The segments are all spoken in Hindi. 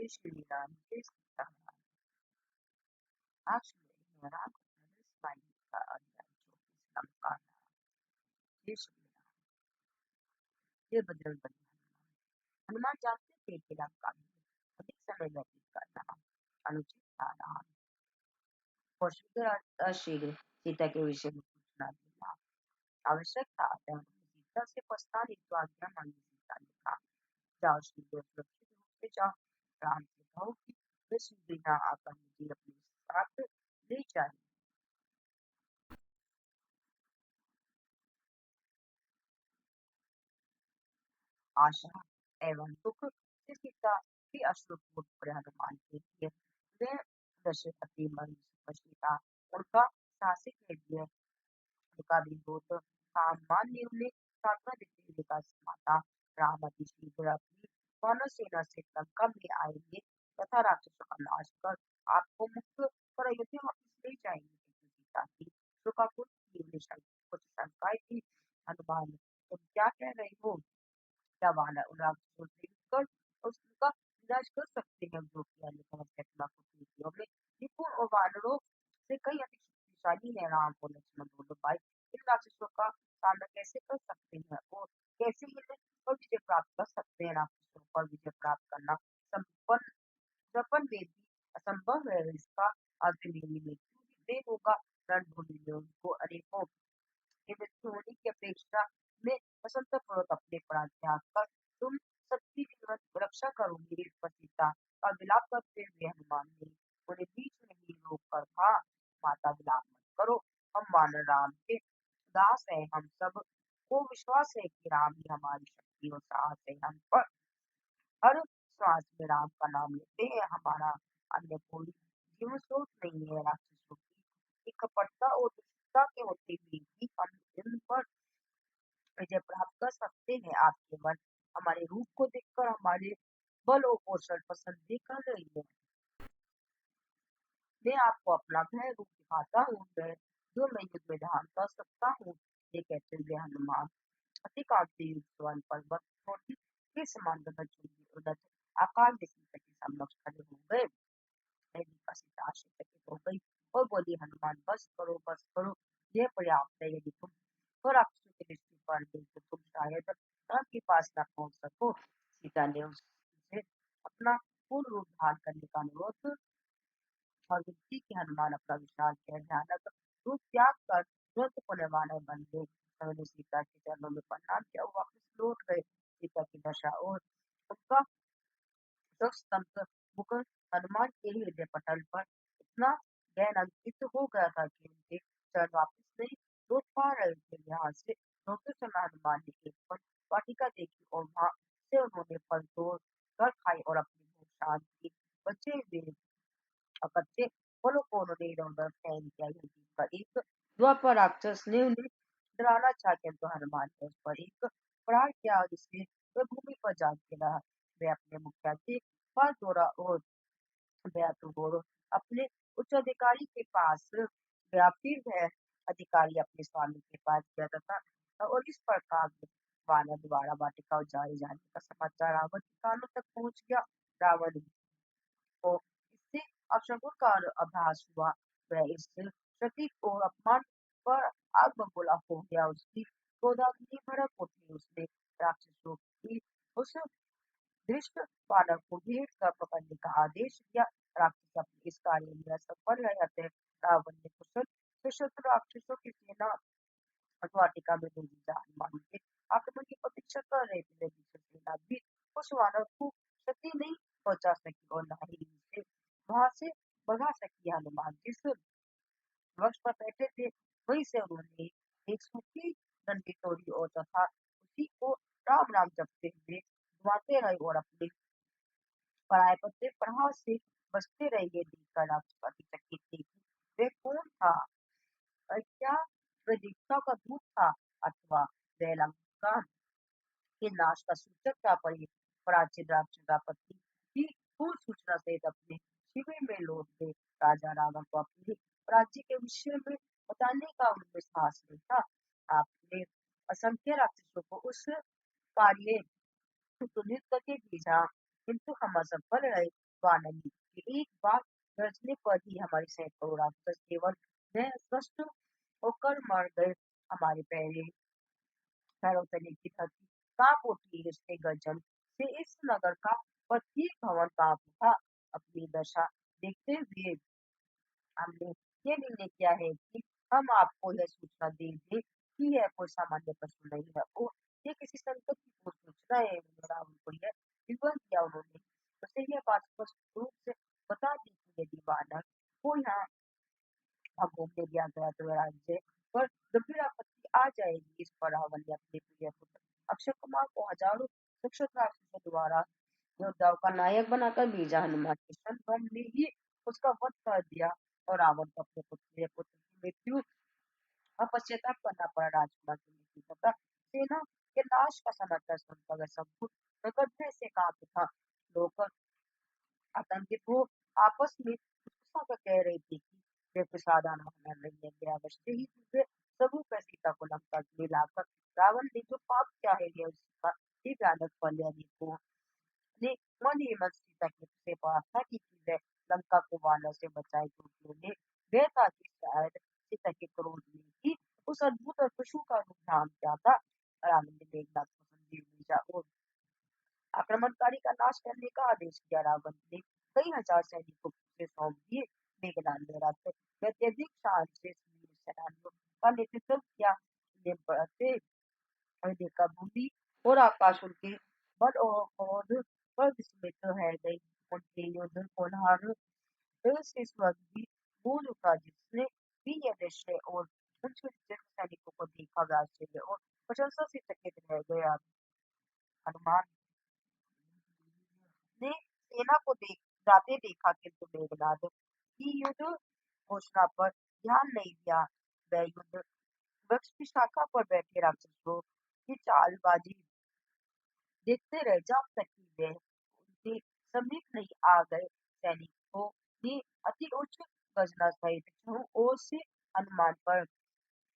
जय श्री राम, जय सीताराम। आज मैं राम का अध्याय 24 लंका। जय श्री राम। जय बजरंग बली। हनुमान जानते थे कि लंका में अधिक समय व्यतीत करना अनुचित था। राम और शीघ्र सीता के विषय में सूचना देना आवश्यक था। अतः उन्होंने सीता से प्रस्थान हेतु आज्ञा मांगी। सीता ने कहा, जाओ शीघ्र सुरक्षित रूप से जाओ। राम से कहो कि वे शीघ्र यहाँ आकर मुझे अपने साथ ले जाए। आशा एवं दुख से सीता के अश्रुपूत हनुमान के लिए वे दशरथी सीता उनका साहसिक निर्णय का भी बहुत सामान्य उन्हें सांत्वना देते हुए कहा, माता राम अति शीघ्र अपनी वानर सेना से लंका में आएंगे तथा राक्षसों का नाश कर आपको मुक्त कर अयोध्या वापस ले जाएंगे। किंतु सीता की शोकाकुल की उन्हें कुछ शंकाएं थी। हनुमान, तुम क्या कह रहे हो? क्या वानर उन राक्षसों से मिलकर उसका विनाश कर सकते हैं जो कि अन्य समस्या में निपुण और वानरों से कई अधिक शक्तिशाली है? राम और लक्ष्मण दोनों भाई इन राक्षसों का सामना कैसे कर सकते हैं और कैसे इन्हें पर विजय प्राप्त कर सकते हैं? राक्षसों पर विजय प्राप्त करना संपन्न सपन में भी असंभव है। इसका अर्थ मेरी मृत्यु ही तय होगा। रणभूमि में उनको अनेकों के मृत्यु होने की अपेक्षा में प्रसन्नतापूर्वक अपने प्राण त्याग कर तुम सबकी जीवन रक्षा करोगे। इस पर सीता का विलाप करते हुए हनुमान ने उन्हें बीच में ही रोक कर कहा, माता विलाप मत करो, हम वानर राम के दास है। हम सब को विश्वास है कि राम ही हमारी शक्ति और साहस है। हम पर हर श्वास में राम का नाम लेते हैं। हमारा अन्य कोई जीवन स्रोत नहीं है। राक्षसों की कपटता और दुष्टता के होते हुए भी हम इन पर विजय प्राप्त कर सकते हैं। आप केवल हमारे रूप को देखकर हमारे बल और कौशल पर संदेह कर रही है। मैं आपको अपना भय रूप दिखाता हूँ, जो मैं युद्ध में धारण कर सकता हूँ। ये कहते हुए हनुमान अतिकांति युक्त वन पर्वत छोटी के समान गगनचुंबी आकाश में सीता के समक्ष खड़े हो गए। देवी का सीता आश्चर्यचकित हो गई और बोली, हनुमान बस करो, यह पर्याप्त है। यदि तुम और राक्षसों की दृष्टि पड़ गई तो तुम शायद राम के पास न पहुंच सको। सीता ने उससे अपना पूर्ण रूप धारण करने का अनुरोध और विनती की। हनुमान अपना विशाल भयानक रूप त्याग कर तुरंत पुनर्वानर बन गए। उन्होंने सीता के चरणों में प्रणाम किया और वापस लौट गए। सीता की दशा और उनका स्तंभ मुख हनुमान के हृदय पटल पर इतना गहन अंकित हो गया था कि उनके चरण वापस नहीं लौट पा रहे थे। यहाँ से लौटते समय हनुमान ने एक फल वाटिका देखी और वहां से उन्होंने फल तोड़ कर खाई और अपनी भूख शांत की। बचे हुए कच्चे फलों को उन्होंने इधर उधर फेंक दिया। यह देखकर एक द्वापर राक्षस ने उन्हें डराना चाहा, किंतु हनुमान ने उस पर एक प्रहार किया जिससे वह भूमि पर जा गिरा। वे अपने मुखिया के पास दौड़ा और गया अपने उच्च अधिकारी के पास गया। फिर वह अधिकारी अपने स्वामी के पास गया तथा और इस प्रकार वानर द्वारा वाटिका उजाड़े जाने का समाचार रावण के कानों तक पहुंच गया। रावण को इससे अपशकुन का आभास हुआ। वह इस क्षति और अपमान पर आग बबूला हो गया। उसकी क्रोधाग्नि भड़क उठी। उसने राक्षसों की उस धृष्ट बालक को भेंट कर पकड़ने का आदेश दिया। राक्षस अपने इस कार्य में असफल रहे। अतः रावण ने कुशल सशस्त्र राक्षसों की सेना वाटिका में भेजी। हनुमान के आक्रमण की प्रतीक्षा कर रहे थे। लेकिन सेना भी उस वानर को क्षति नहीं पहुंचा सकी और न ही उसे वहां से भगा सकी। हनुमान जिस वृक्ष पर बैठे थे वहीं से उन्होंने एक सूखी डंडी तोड़ी और तथा उसी को राम राम जपते हुए घुमाते रहे और अपने पराए पत्ते प्रहार से बचते रहे। ये देखकर राक्षस अतिचकित थे कि वे कौन था और क्या वह देवता का दूत था अथवा वह लंका के नाश का सूचक था। पर ये प्राचीन राक्षसापति की पूर्ण सूचना सहित अपने शिविर में लौट गए। राजा रावण को अपने राज्य के विषय में बताने का उनमें साहस नहीं था। आपने असंख्य राक्षसों को उस कार्य सुनिश्चित करके भेजा, किंतु हम असफल रहे। वानर के एक बार गरजने पर ही हमारे सैकड़ों राक्षस केवल वह स्वस्थ होकर मर गए। हमारे पहले पैरों तले की धरती कांप उठी उसके गर्जन से। इस नगर का प्रत्येक भवन कांप उठा। अपनी दशा देखते हुए हमने ये निर्णय किया है कि हम आपको यह सूचना दे दें कि यह कोई सामान्य पशु नहीं है और ये किसी संकट की पूर्व सूचना है। रावण को यह विवरण किया उन्होंने, उसे यह बात स्पष्ट रूप से बता दी कि यदि वानर को यहाँ घूमने दिया गया तो वह राज्य पर गंभीर आपत्ति आ जाएगी। इस पर रावण ने अपने प्रिय पुत्र अक्षय कुमार को हजारों शिक्षक राक्षसों द्वारा योद्धाओं का नायक बनाकर भेजा। हनुमान के क्षण भर में ही उसका वध कर दिया और रावण को अपने पुत्र की मृत्यु का पश्चाताप करना पड़ा। राजकुमार की मृत्यु तथा सेना के नाश का समाचार सुनकर वह सब कुछ नगण्य से कांप उठा। लोग आतंकित हो आपस में गुस्सा कर कह रहे थे कि वे कोई साधारण वानर नहीं है। वे अवश्य ही दिव्य स्वरूप है। सीता को लंका में लाकर रावण ने जो पाप किया है यह उसका ही भयानक फल है। अनेकों ने मन ही मन सीता की से प्रार्थना की कि वह लंका को वानर से बचाए, क्योंकि उन्हें वह था कि शायद सीता के क्रोध में ही उस अद्भुत और पशु का रूप धारण किया था। रावण ने मेघनाथ को संजीव भेजा और आक्रमणकारी का नाश करने का आदेश दिया। रावण ने कई हजार सैनिकों से सौंप दिए। मेघनाथ ने रात में अत्यधिक शान से वीर सेनानियों का नेतृत्व किया। उन्हें बढ़ते और देखा बूंदी और आकाश उनके बल और क्रोध पर विस्मित रह गई। उनके युद्ध होनहार से स्वर्ग भी गूंज उठा, जिसने भी यह दृश्य और उन सैनिकों को देखा वे आश्चर्य और प्रशंसा से चकित रह गया। हनुमान ने सेना को जाते देखा, किंतु मेघनाद की युद्ध घोषणा पर ध्यान नहीं दिया। वह युद्ध वृक्ष की शाखा पर बैठे राक्षसों की चालबाजी देखते रहे जब तक कि वे उनके समीप नहीं आ गए। सैनिकों ने अति उच्च गर्जना सहित चहुं ओर से हनुमान पर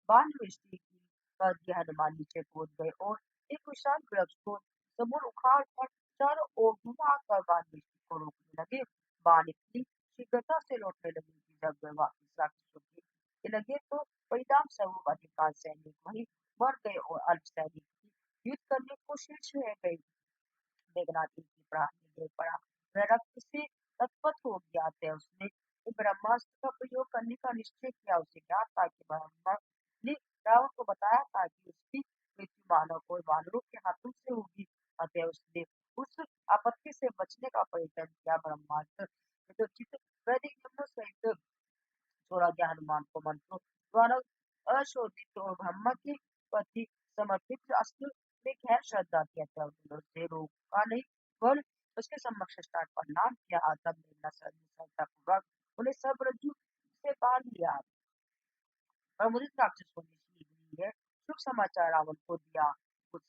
बाण दृष्टि की कर दिया। हनुमान नीचे कूद गए और एक विशाल वृक्ष को समूल उखाड़ कर चारों ओर घुमा कर बाण दृष्टि को रोकने लगे। बाण इतनी शीघ्रता से लौटने लगे कि जब वे वापिस राक्षसों के लगे तो परिणाम स्वरूप अधिकांश सैनिक वहीं मर गए और अल्प सैनिक की युद्ध करने को शीर्ष रह गए। मेघनाथ की प्राण में गिर पड़ा। वह रक्त से लथपथ हो गया था। उसने ब्रह्मास्त्र का प्रयोग करने का निश्चय किया। उसे ज्ञात था कि ब्रह्मा ने रावण को बताया था कि उसकी मृत्यु मानव और वानरों के हाथों से होगी। अतः उसने उस आपत्ति से बचने का परिचय किया। ब्रह्मास्त्र यथोचित वैदिक नियमों सहित छोड़ा गया। हनुमान को मंत्रों द्वारा अशोधित और ब्रह्मा के प्रति समर्पित अस्त्र में गहर श्रद्धा थी। अतः उसने उसे रोका नहीं, पर उसके समक्ष साष्टांग प्रणाम किया। तब मेघनाद श्रद्धापूर्वक उन्हें सब रज्जु से बांध लिया और मुदित राक्षसों ने शीघ्र ही यह शुभ समाचार रावण को दिया। उस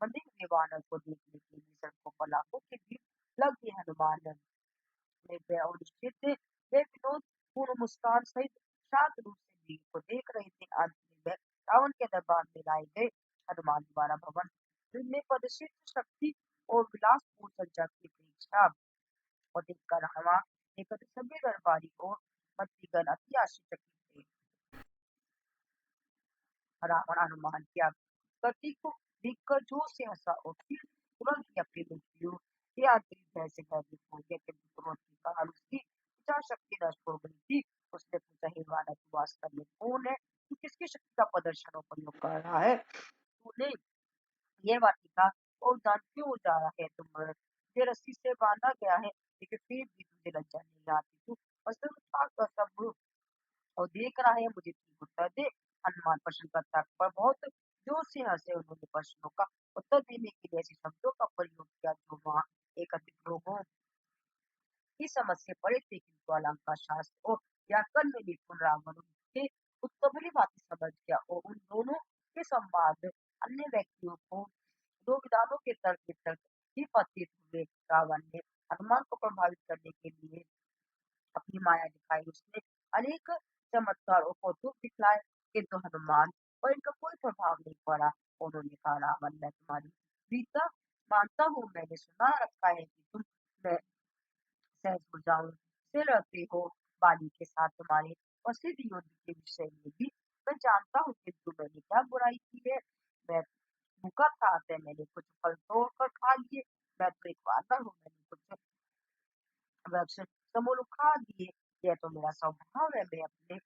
बंधे हुए वानर को देखने के लिए सड़कों पर लाखों की भीड़ लग गई। हनुमान निर्भय और निश्चित थे। वे विनोदपूर्ण मुस्कान सहित शांत रूप से भीड़ को देख रहे थे। अंत में वे रावण के दरबार में लाए गए। हनुमान द्वारा भवन में प्रदर्शित शक्ति और विलासपूर्ण सज्जा की परीक्षा और देखकर हवा देखकर सभी दरबारी और मंत्रीगण अति आश्चर्यचकित थे। रावण हनुमान की गति को देखकर जोर से हंसा और फिर तुरंत ही अपनी मृत्यु के आंतरिक भय से भयभीत हो गया। किंतु तुरंत ही काल उसकी विचार शक्ति नष्ट हो गई थी। उसने पूछा, हे वानर, तू वास्तव में कौन है? तू किसकी शक्ति का प्रदर्शन और प्रयोग कर रहा है? तूने यह वाटिका और दान क्यों जा रहा है? तुझे रस्सी से बांधा गया है, लेकिन फिर भी तुझे लज्जा नहीं आती। तू वस्त्र उतार कर सब और देख रहा है, मुझे ठीक उत्तर दे। हनुमान प्रश्नकर्ता पर बहुत जोर से हंसे। उन्होंने प्रश्नों का उत्तर देने के लिए ऐसे शब्दों का प्रयोग किया जो वहां एकत्रित लोगों की समझ से परे थे, किंतु अलंकार शास्त्र और व्याकरण में निपुण रावण उनके उत्तर भली भांति समझ गया और उन दोनों के संवाद अन्य व्यक्तियों को दो विधानों के तर्क वितर्क ही प्रतीत हुए। रावण ने हनुमान को प्रभावित करने के लिए अपनी माया दिखाई। उसने अनेक चमत्कार और कौतुक दिखलाए, किंतु हनुमान पर इनका कोई प्रभाव नहीं पड़ा। उन्होंने कहा, रावण, मैं तुम्हारी वीरता मानता हूँ। मैंने सुना रखा है कि तुम सहज हो जाऊँ। से रहते हो बाली के साथ तुम्हारे प्रसिद्ध युद्ध के विषय में भी मैं जानता हूँ, किंतु मैंने क्या बुराई की है? मैं भूखा था अतः मैंने कुछ फल तोड़ कर खा लिए। मैं तो एक वानर हूँ, मैंने कुछ वृक्ष समूल उखाड़ दिए। यह तो मेरा स्वभाव है। मैं अपने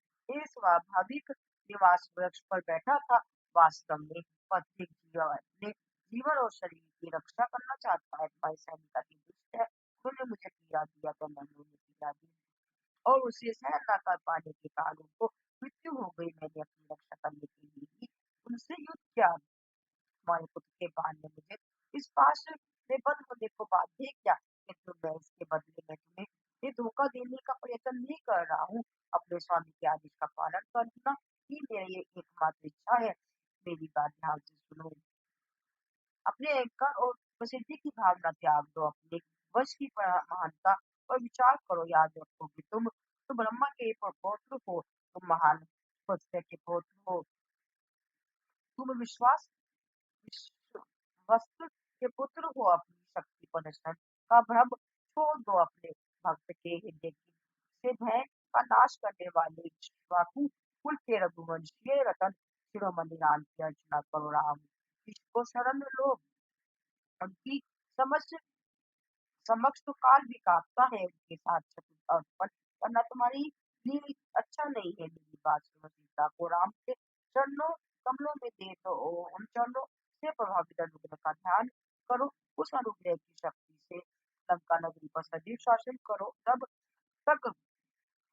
इस स्वाभाविक निवास वृक्ष पर बैठा था। वास्तव में प्रत्येक जीव अपने जीवन और शरीर की रक्षा करना चाहता है। तुम्हारी सैनिक अति दुष्ट है। उन्होंने मुझे पीड़ा दिया तो मैंने उन्हें पीड़ा दी, और उसे सहन न कर पाने के कारण उनको मृत्यु हो गई। मैंने अपनी रक्षा करने के लिए ही उनसे युद्ध किया। तुम्हारे पुत्र के बाण ने मुझे इस पाश में बंद होने को बाध्य किया, किंतु मैं इसके बदले में तुम्हें ये धोखा देने का प्रयत्न नहीं कर रहा हूँ। अपने स्वामी के आदेश का पालन करना ही मेरी ये एकमात्र इच्छा है। मेरी बात ध्यान से सुनो। अपने अहंकार और प्रसिद्धि की भावना त्याग दो। अपने वश की महानता पर विचार करो। याद रखो कि तुम तो ब्रह्मा के पौत्र हो। तुम महान वत्स के पौत्र हो। तुम विश्वास विश्व वस्तु के पुत्र हो। अपनी शक्ति प्रदर्शन का भ्रम छोड़ दो। अपने भक्त के हृदय की से भय का नाश करने वाले इक्ष्वाकु कुल के रघुवंशीय रतन शिरोमणि राम की अर्चना करो। राम को शरण लो। उनकी समझ समक्ष तो काल भी कांपता है। उनके साथ शत्रु अर्पण करना तुम्हारी लिए अच्छा नहीं है। मेरी बात सुनो। सीता को राम के चरणों कमलों में दे दो और उन चरणों से प्रभावित अनुग्रह का ध्यान करो। उस अनुग्रह की शक्ति से लंका नगरी पर सदैव शासन करो। तब तक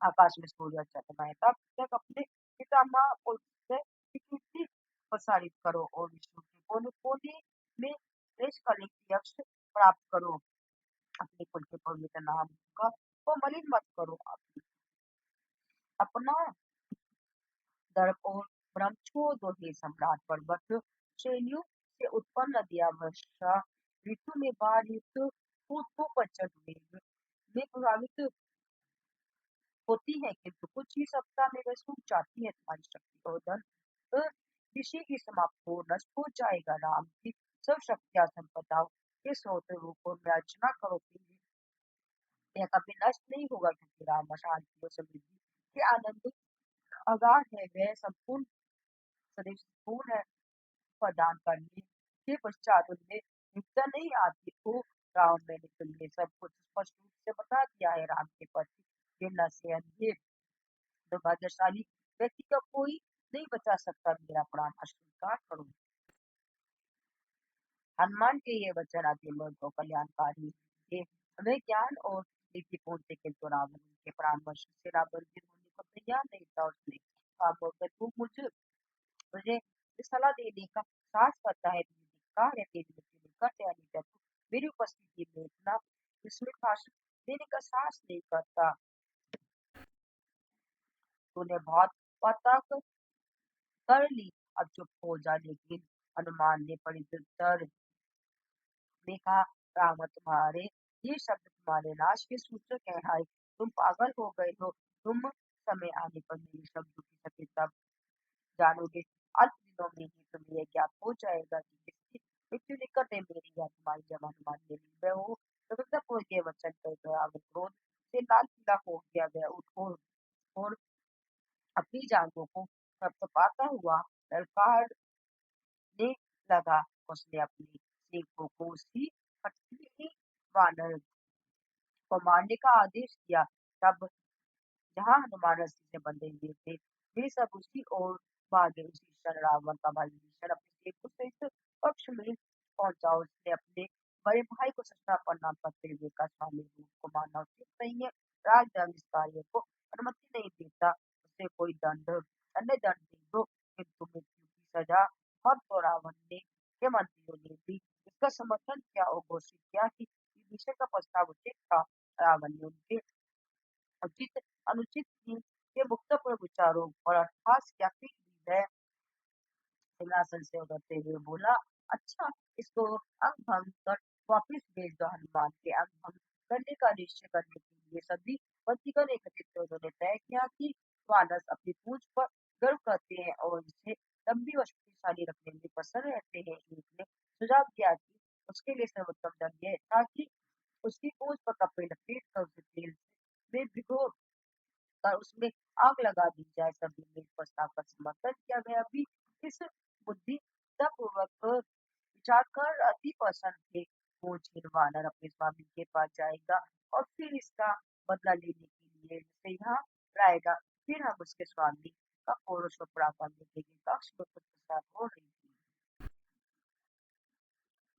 आकाश में सूर्य चमकाए, तब तक अपने पितामह कुल से कीर्ति प्रसारित करो और विष्णु के कोने कोने में देश कलिक यक्ष प्राप्त करो। अपने कुल के पवित्र नाम का को मलिन मत करो। अपना दर्प और भ्रम छोड़ दो। हे सम्राट पर्वत श्रेणियों से उत्पन्न नदियां वर्षा ऋतु में बाढ़ युक्त को प्रचंड वेग में प्रभावित होती है, किंतु कुछ ही सप्ताह में वह सूख जाती है। तुम्हारी शक्ति और धन ऋषि की समाप्त हो नष्ट हो जाएगा। राम की सब शक्तियां संपदाओं के स्रोत रूपों में अर्चना करो। यह कभी नष्ट नहीं होगा, क्योंकि राम शांति और समृद्धि के आनंद अगार है। वह संपूर्ण सदैव संपूर्ण है। प्रदान करने के पश्चात उनमें युक्ता नहीं आती हो। राम, मैंने तुम्हें सब कुछ स्पष्ट रूप से बता दिया है। राम के प्रति घृणा से अंधे दुर्भाग्यशाली व्यक्ति का कोई नहीं बचा सकता। मेरा परामर्श स्वीकार करो। हनुमान के ये वचन अति मूर्ख और कल्याणकारी थे। हमें ज्ञान और नीतिपूर्ण थे, किंतु रावण के परामर्श से रावणित होने को तैयार नहीं था। उसने कहा, "मूर्ख, तू मुझे सलाह देने का साहस करता है। तुझे धिक्कार है। तेरी मृत्यु निकट है, अन्यथा तू मेरी उपस्थिति में इतना विस्मित भाषण देने का साहस नहीं करता। तूने बहुत बात कर ली, अब चुप हो जा।" लेकिन हनुमान ने परित्तर ने कहा, "रावण, तुम्हारे ये शब्द तुम्हारे नाश के सूचक है। हाय, तुम पागल हो गए हो। तुम समय आने पर मेरे शब्दों की सत्यता जानोगे। अल्प दिनों में ही तुम्हें यह ज्ञात हो जाएगा कि किसकी मृत्यु निकट है, मेरी या तुम्हारी। जब हनुमान ने वह हो प्रसन्नतापूर्वक ये वचन कहकर रावण क्रोध से लाल पीला हो गया। वह उठ और अपनी जांघों को थपथपाता हुआ ललकारने लगा। उसने अपनी सींगों को उसी कठिन वानर को मारने का आदेश दिया। तब जहाँ हनुमान रस्सी से बंधे हुए थे, वे सब उसी ओर भागे। उसी क्षण रावण का भाई विभीषण अपने सेवकों सहित पक्ष में पहुंचा। उसने अपने बड़े भाई को प्रणाम करते हुए कहा, "स्वामी, रूप को मारना उचित नहीं है। राजधर्म इस कार्य को अनुमति नहीं देता। उसे कोई अन्य दंड दे दो, किंतु मृत्यु की सजा मत दो।" रावण ने के मंत्रियों ने भी इसका समर्थन किया और घोषित किया कि विभीषण का प्रस्ताव उचित था। रावण ने उनके उचित अनुचित के मुक्तपुर विचारों पर अभ्यास किया। फिर भी वह सिंहासन से उतरते हुए बोला, "अच्छा, इसको अंग भंग कर वापिस भेज दो।" हनुमान के अंग भंग करने का निश्चय करने के लिए सभी मंत्रीगण एकत्रित हुए। उन्होंने तय किया कि वानर अपनी पूंछ पर गर्व करते हैं और इसे लंबी और शक्तिशाली रखने में प्रसन्न रहते हैं। एक ने सुझाव दिया कि उसके लिए सर्वोत्तम दंड यह था कि उसकी पूंछ पर कपड़े लपेट कर उसे तेल में भिगो कर उसमें आग लगा दी जाए। सभी ने इस प्रस्ताव का समर्थन किया। वह अभी इस बुद्धितापूर्वक विचार कर अति प्रसन्न थे। वो वानर अपने स्वामी के पास जाएगा और फिर इसका बदला लेने के लिए उसे यहाँ लाएगा। फिर हम उसके स्वामी का पौरुष को पूरा कर देंगे। कक्ष में कुछ प्रसाद हो रही थी।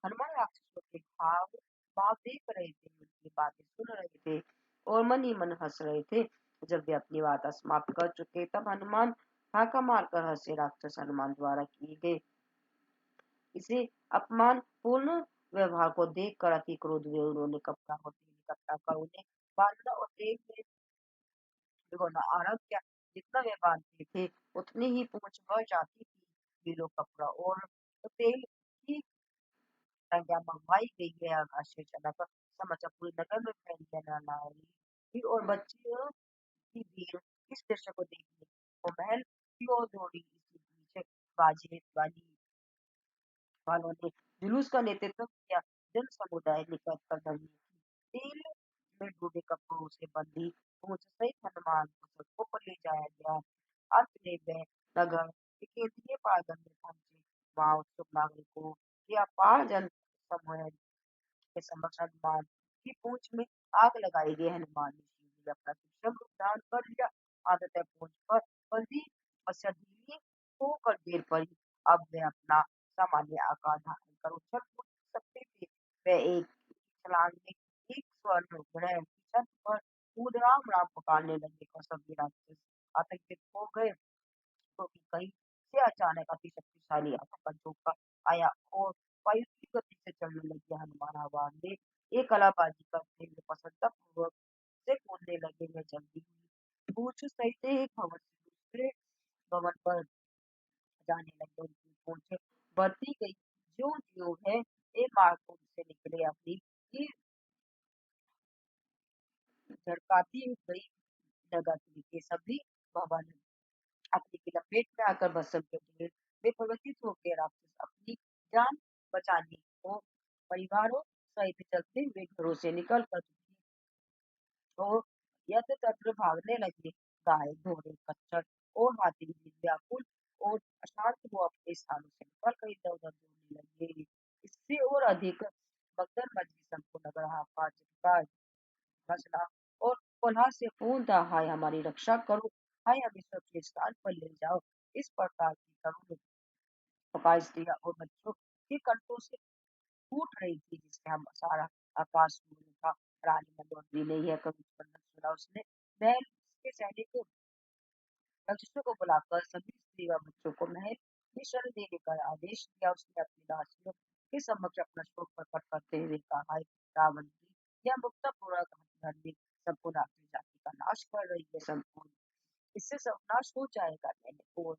हनुमान राक्षसों के भाव भाव देख रहे थे, उनकी बातें सुन रहे थे और मन ही मन हंस रहे थे। जब वे अपनी वार्ता समाप्त कर चुके तब हनुमान हाका मारकर हंसे। राक्षस हनुमान द्वारा किए गए इसे अपमान पूर्ण व्यवहार को देख कर अति क्रोध हुए। उन्होंने कपड़ा और तेल इकट्ठा कर उन्हें बांधना और तेल में भिगोना आरंभ किया। जितना वे बांधते थे उतनी ही पूंछ बढ़ जाती थी। वे लोग कपड़ा और तेल की संज्ञा मंगवाई गई है। आकाश से चलाकर समाचार पूरे नगर में फैल गया। नारी और बच्चियों की भीड़ इस दृश्य को देखने को महल की ओर दौड़ी। इसी बीच बाजे वाली वालों ने जुलूस का नेतृत्व किया। जन समुदाय निकल कर नगरी की तेल में डूबे कपड़ों से बंधी पूंछ सहित हनुमान को सड़कों पर ले जाया गया। अंत में वह नगर के केंद्रीय पार्गन में पहुंचे। वहां उत्सुक नागरिकों के अपार जन समूह के समक्ष हनुमान की पूंछ में आग लगाई गई। हनुमान ने शीघ्र अपना सूक्ष्म रूप धारण कर लिया। आदत पूंछ पर बंदी मत्स्य ढीली होकर गिर पड़ी। अब वे अपना सामान्य आकार धारण कर उछल कूद सकते थे। वे एक छलांग में एक स्वर्ण ग्रह की छत पर कूद राम राम पुकारने लगे और सभी राक्षस आतंकित हो गए। क्योंकि कहीं से अचानक अति शक्तिशाली आंखों का झोंका आया और वायु की गति से चलने लगे। हनुमान हवा में एक कलाबाजी करते हुए प्रसन्नतापूर्वक से कूदने लगे। वे जल्दी ही पूंछ सहित एक भवन से दूसरे भवन पर जाने लगे। उनकी पूंछ बढ़ती गई। ज्यों ज्यों है एक मार्ग से निकले अपनी की झड़काती गई। नगर के सभी भवन अपनी की लपेट में आकर भस्म कर दिए। वे परिवर्तित हो गए। राक्षस अपनी जान बचाने को परिवारों सहित चलते हुए घरों से निकल कर तो यत्र तत्र भागने लगे। गाय घोड़े खच्चर और हाथी भी व्याकुल और अशांत वो अपने स्थानों से निकल कर इधर उधर दौड़ने लगे। इससे और अधिक भगदड़ मच गई। संपूर्ण नगर हाहाकार चित्कार भजना और कोलाहल से पूर्ण था। हाय हमारी रक्षा करो, हाय हमें सुरक्षित स्थान पर ले जाओ। इस प्रकार की करुण पुकार स्त्रियां और बच्चों के कंठों से फूट रही थी, जिससे हम सारा आकाश सूर्य था। रानी मंदोदरी ने यह कवि वर्णन सुना। उसने महल के सैनिक राक्षसों को बुलाकर सभी स्त्री व बच्चों को महल में शरण देने का आदेश दिया। उसने अपनी दासियों के समक्ष अपना शोक प्रकट करते हुए कहा, "हाय रावण की यह मुक्तापूर्वक हथकंडे संपूर्ण आपकी जाति का नाश कर रही है। संपूर्ण इससे सर्वनाश हो जाएगा। मैंने और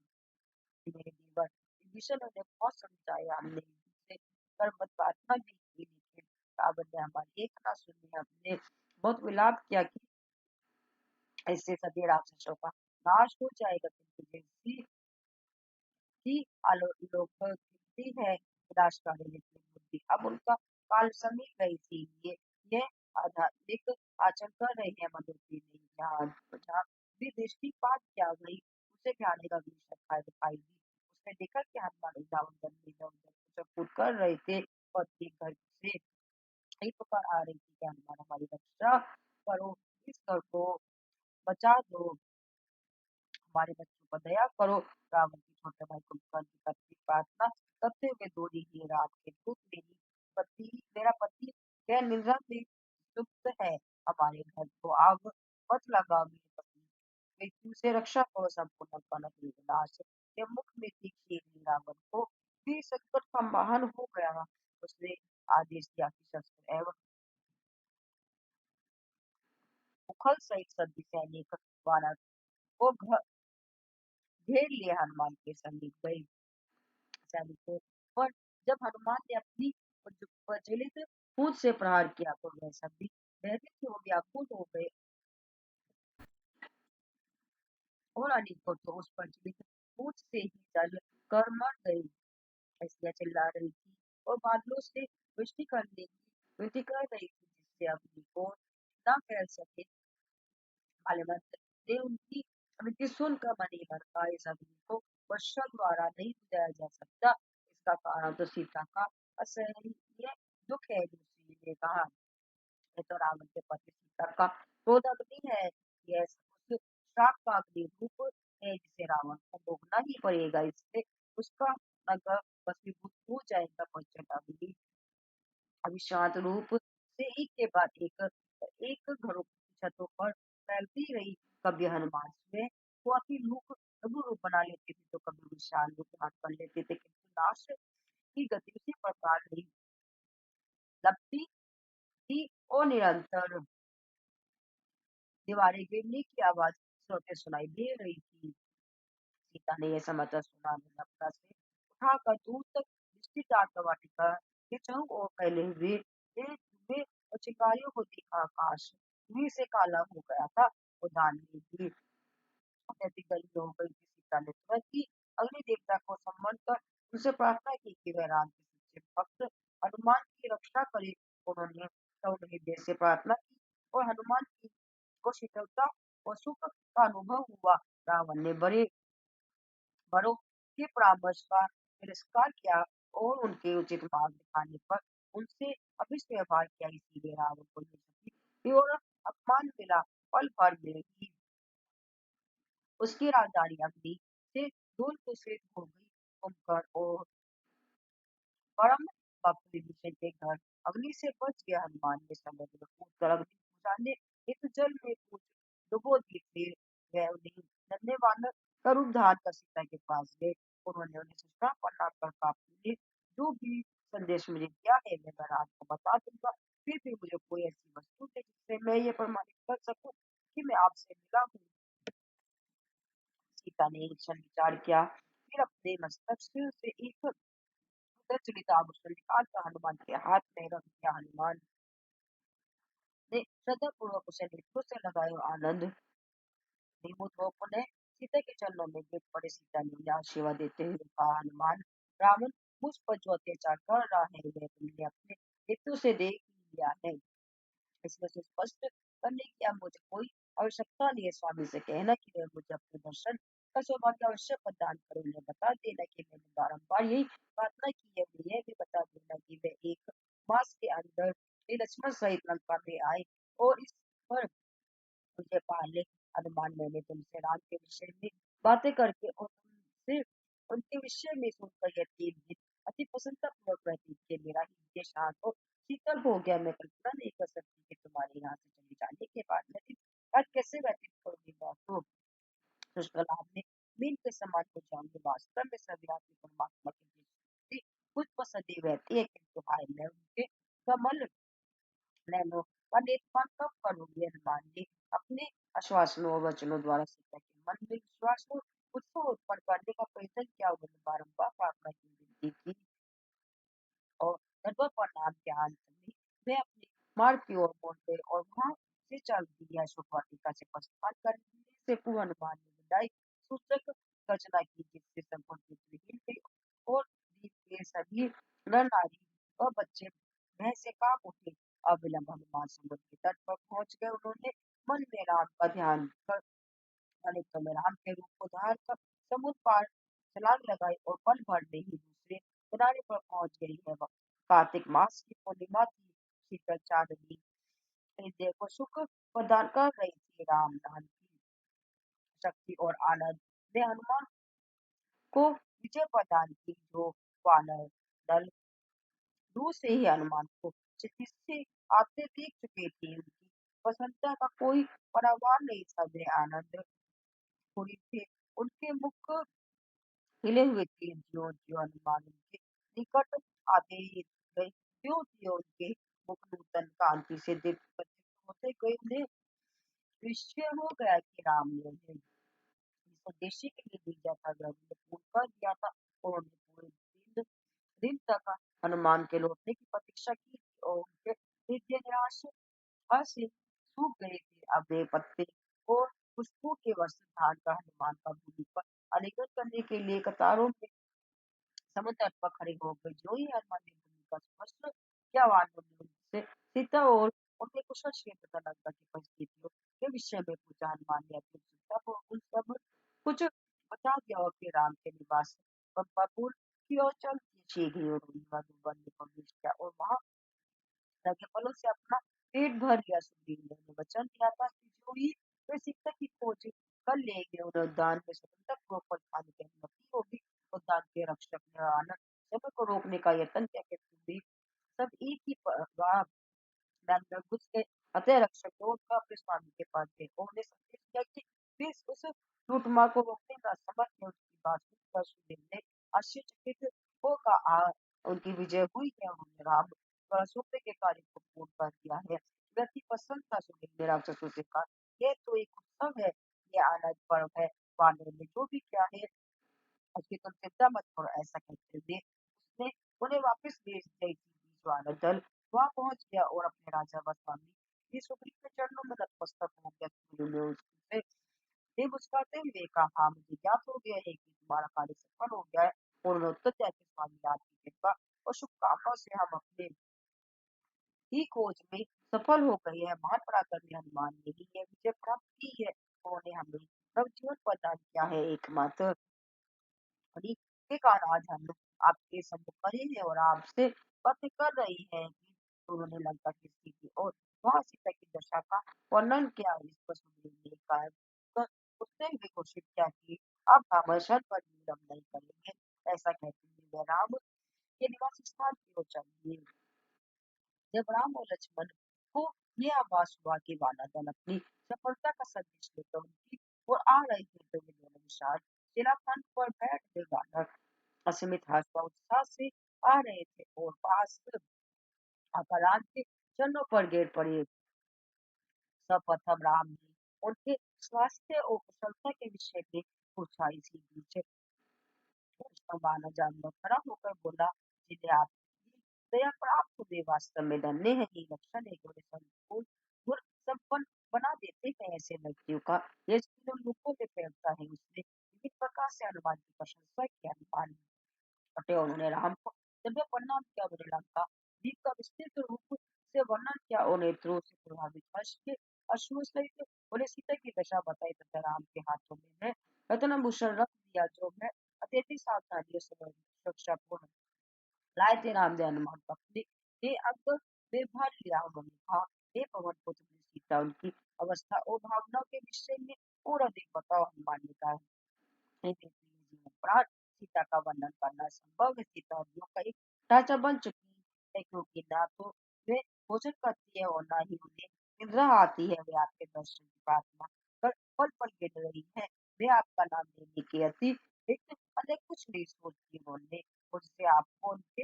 मेरे देवर विभीषण ने बहुत समझाया, हमने इनसे कर्म प्रार्थना भी की, लेकिन रावण ने हमारी एक ना सुनी। हमने बहुत विलाप किया कि इससे सभी राक्षसों का नाश हो जाएगा, किंतु जैसी की आलोकती है विनाशकारी लेकिन बुद्धि अब उनका काल समीप गई थी। ये आध्यात्मिक आचरण कर रहे हैं। मनोदरी ने जहाँ जहाँ भी दृष्टिपात किया गई उसे ध्यान का दिखाई दी। उसने देखा कि हनुमान रावण वन में इधर उधर कूद कर रहे थे और एक घर से एक पुकार आ रही थी कि हनुमान हमारी रक्षा करो, इस घर को बचा दो, हमारे बच्चों पर दया करो। रावण के छोटे भाई कुंभकर्ण की करती प्रार्थना करते हुए दौड़ी ही रात के दूत मेरा पति यह निद्रा में सुप्त है, हमारे घर को आग मत लगाओ। मेरे पति मृत्यु से रक्षा करो। संपूर्ण कनक विनाश के मुख में थी खेली। रावण को भी संकट का वाहन हो गया। उसने आदेश दिया कि शस्त्र एवं मुखल सहित सभी सैनिक वानर को घेर लिए। हनुमान के समीप गए सैनिकों पर जब हनुमान ने अपनी प्रज्वलित पूंछ से प्रहार किया तो वह सभी भयभीत थे और व्याकुल हो गए और अनेकों तो उस प्रज्वलित पूंछ से ही जल कर मर गए। ऐसिया चिल्ला रही थी और बादलों से वृष्टि करने की विनती कर रही थी, से अग्नि को न फैल सके। बालीमत ने उनकी विनती सुनकर मन ही मन कहा, इस अग्नि को वर्षा द्वारा नहीं बुझाया जा सकता, इसका कारण तो सीता का असहनीय दुख है। दूसरी ने कहा, ये तो रावण के पति सीता का क्रोध अग्नि है, यह उस श्राप का अग्नि रूप है जिसे रावण को भोगना ही पड़ेगा, इससे उसका नगर भस्मीभूत हो जाएगा। पंचम अग्नि अभिशात रूप से एक के बाद एक घरों की छतों पर फैलती रही। कभी हनुमान स्वयं को अपनी लघु रूप बना लेते थे, तो कभी विशाल रूप धारण कर लेते थे, किंतु नाश की गति उसी प्रकार नहीं लगती थी और निरंतर दीवारें गिरने की आवाज स्रोते सुनाई दे रही थी। सीता ने यह समाचार सुना, लंका से उठाकर दूर तक विस्तृत आत्मवाटिका के चारों ओर फैले हुए धुएं और चिंगारियों को देखा। आकाश धुएं से काला हो गया था, उद्यान में भी अत्यधिक गर्मी हो गई थी। सीता ने तुरंत ही अग्नि देवता को सम्मन कर उनसे प्रार्थना की कि वह राम के सच्चे भक्त हनुमान की रक्षा करे। उन्होंने सौम्य हृदय से प्रार्थना की और हनुमान की को शीतलता और सुख का अनुभव हुआ। रावण ने बड़ों के परामर्श का तिरस्कार किया और उनके उचित मार्ग दिखाने पर उनसे अभिष्ट व्यवहार किया। इसीलिए रावण को ये शक्ति और अपमान मिला। पल भर में ही उसकी राजधानी अग्नि से धूल मिश्रित हो गई। कुंभकर्ण और परम भक्त विभीषण के घर अग्नि से बच गया। हनुमान ने समुद्र में कूदकर अग्नि बुझाने हेतु जल में कूद डुबो दी। फिर वह उन्हें नन्हे वानर का रूप धारण कर सीता के पास गए। उन्होंने उन्हें सुष्टा कर कहा, आपने जो भी संदेश मुझे दिया है मैं राज को बता दूंगा। फिर भी मुझे कोई ऐसी वस्तु दे जिससे मैं ये प्रमाणित कर सकूं कि मैं आपसे मिला हूँ। सीता ने एक क्षण विचार किया, फिर अपने मस्तक से एक चुनित आभूषण निकाल कर हनुमान के हाथ में रख दिया। हनुमान ने श्रद्धा पूर्वक उसे नेत्रों से लगाए और आनंद विभूत हो पुनः सीता के चरणों में गिर पड़े। सीता ने उन्हें आशीर्वाद देते हुए कहा, हनुमान, रावण मुझ पर जो अत्याचार कर रहा है वह तुमने अपने नेत्रों से देख ही लिया है, इसमें से स्पष्ट करने की अब मुझे कोई आवश्यकता नहीं है। स्वामी से कहना कि वह मुझे अपने दर्शन का सौभाग्य अवश्य प्रदान करे। उन्हें बता देना कि मैंने बारंबार यही प्रार्थना की है। उन्हें यह भी बता देना कि वे एक मास के अंदर श्री लक्ष्मण सहित लंका में आए और इस पर मुझे पहले अनुमान, मैंने तुमसे राम के विषय में बातें करके और तुमसे उनके विषय में सुनकर यह 3 दिन अति प्रसन्नता पूर्वक रहती थी। मेरा हृदय शांत और शीतल हो गया। मैं कल्पना नहीं कर सकती कि तुम्हारे यहाँ से चले जाने के बाद मैं दिन रात कैसे व्यतीत करूंगी। तो दुष्कलाम में मीन के समान हो जाऊंगी। वास्तव में सभी आदमी परमात्मा की दृष्टि कुछ पर सदैव रहती है, किंतु हाय मैं उनके कमल नैनो का देखभाल कब करूंगी। हनुमान ने अपने आश्वासनों और वचनों द्वारा सीता के मन में विश्वास और उत्साह उत्पन्न करने का प्रयत्न किया। उन्होंने बारंबार प्रार्थना की, विनती की और नर्मदा पर नाम के अंत में वे अपने मार्ग की ओर मुड़ गए और वहां से चल दिया। अशोक वाटिका से प्रस्थान करने से पूर्व हनुमान ने विदाई सूचक गर्जना की, जिससे संपूर्ण पृथ्वी हिल गई और द्वीप के सभी नर नारी और बच्चे भय से कांप उठे। अविलंब हनुमान समुद्र के तट पर पहुंच गए। उन्होंने मन में राम का ध्यान कर अनेकों में राम के रूप को धार कर समुद्र पार छलांग लगाई और पल भर में ही दूसरे किनारे पर पहुंच गई है। वह कार्तिक मास की पूर्णिमा थी। शीतल चांदनी हृदय को सुख प्रदान कर रही थी। राम नाम की शक्ति और आनंद ने हनुमान को विजय प्रदान की। जो वानर दल दूर से ही हनुमान को क्षितिज से आते देख चुके थे, उनकी प्रसन्नता का कोई परावार नहीं था। वे आनंद पूरी थे, उनके मुख खिले हुए थे। ज्यों ज्यों हनुमान उनके निकट आते ही गए, त्यों त्यों उनके मुख नूतन कांति से दीप्त प्रतीत होते गए। उन्हें निश्चय हो गया कि राम ने उन्हें जिस उद्देश्य के लिए भेजा था वह उन्हें पूर्ण कर दिया था। उन्होंने पूरे दिन तक हनुमान के लौटने की प्रतीक्षा की थी और उनके हृदय निराशा से सूख गए थे। अब वे पत्ते और पुष्पों के वस्त्र धारण कर हनुमान का भूमि पर आलिंगन करने के लिए कतारों में समुद्र तट पर खड़े हो गए। जो ही हनुमान ने भूमि का स्पर्श किया, वानरों ने उनसे सीता और उनके कुशल क्षेत्र लंका की परिस्थितियों के विषय में पूछा हनुमान ने अपनी उत्सुकता को उन सब कुछ बता दिया और फिर राम के निवास पंपापुर की ओर चल शीघ्र ही उन्होंने मधुबन में प्रवेश किया और वहां के फलों से अपना पेट भर लिया। सुग्रीव ने उन्हें वचन दिया था कि जो ही वे सीता की खोज कर लेंगे उन्हें उद्यान में स्वतंत्र पूर्वक फल खाने की अनुमति होगी। उद्यान के रक्षक ने आनंद समय को रोकने का यत्न किया कि सुग्रीव सब एक ही अंदर घुस गए। अतः रक्षक दौड़कर अपने स्वामी के पास गए और उन्हें संदेश दिया कि वे उस लूटमार को रोकने में असमर्थ हैं। उसकी बात सुनकर सुग्रीव ने आश्चर्यचकित होकर उनकी विजय हुई है। उन्होंने राम स्वप्न के कार्य को पूर्ण कर दिया है। व्यक्ति पसंद था। सुग्रीव ने राक्षसों से कहा, यह तो एक उत्सव है, यह आनंद पर्व है। वानरों ने जो भी किया है उसकी तुम चिंता मत करो। ऐसा कहते हुए उसने उन्हें वापस भेज दिया। इसी बीच वानर दल वहां पहुंच गया और अपने राजा व स्वामी श्री सुग्रीव के चरणों में नतमस्तक हो गया। सुग्रीव ने उससे ये मुस्कुराते हुए कहा, हाँ मुझे ज्ञात हो गया है कि तुम्हारा कार्य सफल हो गया है। और उन्होंने उत्तर दिया कि स्वामी आपकी कृपा और शुभकामनाओं से हम अपने ही खोज में सफल हो गए हैं। महान पराक्रमी हनुमान ने ही यह विजय प्राप्त की है। उन्होंने हमें नवजीवन प्रदान किया है। एकमात्र बड़ी के कारण आज हम लोग आपके सम्मुख खड़े हैं और आपसे बातें कर रही हैं कि उन्होंने लंका की स्थिति और वहां सीता की दशा का वर्णन किया। इस पर सुग्रीव ने कहा तो उसने भी घोषित किया कि अब हम अवसर पर विलंब नहीं करेंगे। ऐसा कहते हुए वे राम के निवास स्थान की ओर चल दिए। जब राम और लक्ष्मण को ये आभास हुआ कि वानर दल अपनी सफलता का संदेश लेकर उनकी ओर आ रहे थे तो वे दोनों विशाल शिलाखंड पर बैठ गए। वानर असीमित हर्ष व उत्साह से आ रहे थे और पास अपराध के चरणों पर गिर पड़े। सर्वप्रथम राम ने उनके स्वास्थ्य और कुशलता के विषय में पूछा। इसी बीच वानर जानवर खड़ा होकर बोला, जिन्हें आपकी दया प्राप्त हुए वास्तव में धन्य है। ये लक्षण है जो संपूर्ण गुण संपन्न बना देते हैं। ऐसे व्यक्तियों का यह गुण लोगों में फैलता है। उसने विभिन्न प्रकार से हनुमान की प्रशंसा की। हनुमान अतः उन्होंने राम को दिव्य प्रणाम किया। उन्होंने लंका द्वीप का विस्तृत रूप से वर्णन किया और नेत्रों से प्रभावित हर्ष के अश्रु सहित उन्हें सीता की दशा बताई तथा राम के हाथों में है रत्नभूषण रख दिया जो है अत्यधिक सावधानियों से सुरक्षा पूर्ण लाए थे। राम ने हनुमान को अपने के अंग में भर लिया। उन्होंने कहा, हे पवन पुत्र सीता उनकी अवस्था और भावनाओं के विषय में और अधिक बताओ। हनुमान ने कहा, जीवन प्राण सीता का वर्णन करना संभव है। सीता नदियों का एक ढांचा बन चुकी है क्योंकि ना तो वे भोजन करती है और ना ही उन्हें निद्रा आती है। वे आपके दर्शन की प्रार्थना कर पल पल गिर रही है। वे आपका नाम लेने के अतिरिक्त अन्य कुछ नहीं सोचती। उन्होंने मुझसे आपको उनके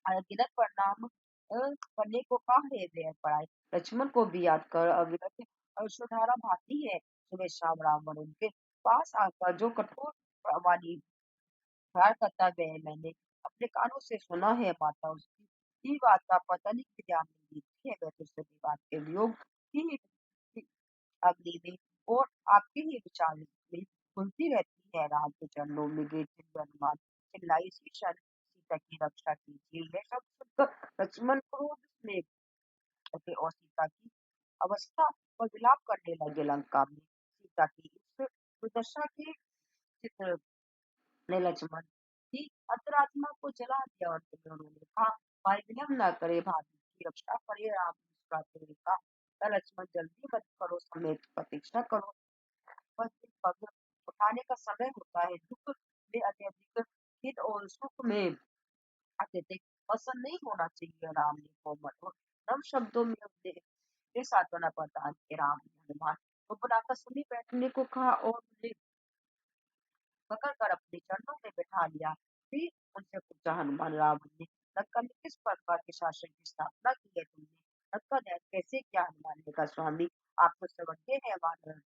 अनगिनत परिणाम करने को कहा है। वे पढ़ाई लक्ष्मण को भी याद कर अविरत अश्वत्थामा भाती है। सुबह शाम रावण उनके पास आकर जो कठोर वाणी प्यार करता वह मैंने अपने कानों से सुना है। माता उसकी बात का पता नहीं कि ध्यान नहीं देती है। वह तुझसे विवाद के वियोग की अग्नि में और आपके ही विचार में घुलती रहती है। राम के चरणों में गिरते हुए हनुमान चिल्लाई, इसी क्षण सीता की रक्षा कीजिए। यह सब सुनकर लक्ष्मण क्रोध में उठे और सीता की अवस्था पर विलाप करने लगे। लंका में सीता की इस दुर्दशा के चित्र ने लक्ष्मण की अंतरात्मा को जला दिया और फिर उन्होंने कहा, भाई विलंब न करे, भाभी की रक्षा करे। राम ने मुस्कुराते हुए कहा, लक्ष्मण जल्दी मत करो, समय की प्रतीक्षा करो। बस एक पग उठाने का समय होता है। दुख में अत्यधिक हित और सुख में अत्यधिक पसंद नहीं होना चाहिए। राम ने कोमल और नम शब्दों में उन्हें ये सांत्वना प्रदान की। राम ने हनुमान को बुलाकर समीप बैठने को कहा और उन्हें पकड़ कर अपने चरणों में बैठा लिया। फिर उनसे पूछा, हनुमान रावण ने लंका में किस प्रकार के शासन की स्थापना की है? तुमने लंका दैत कैसे किया? हनुमान ने कहा, स्वामी आप तो सर्वज्ञ है। वानर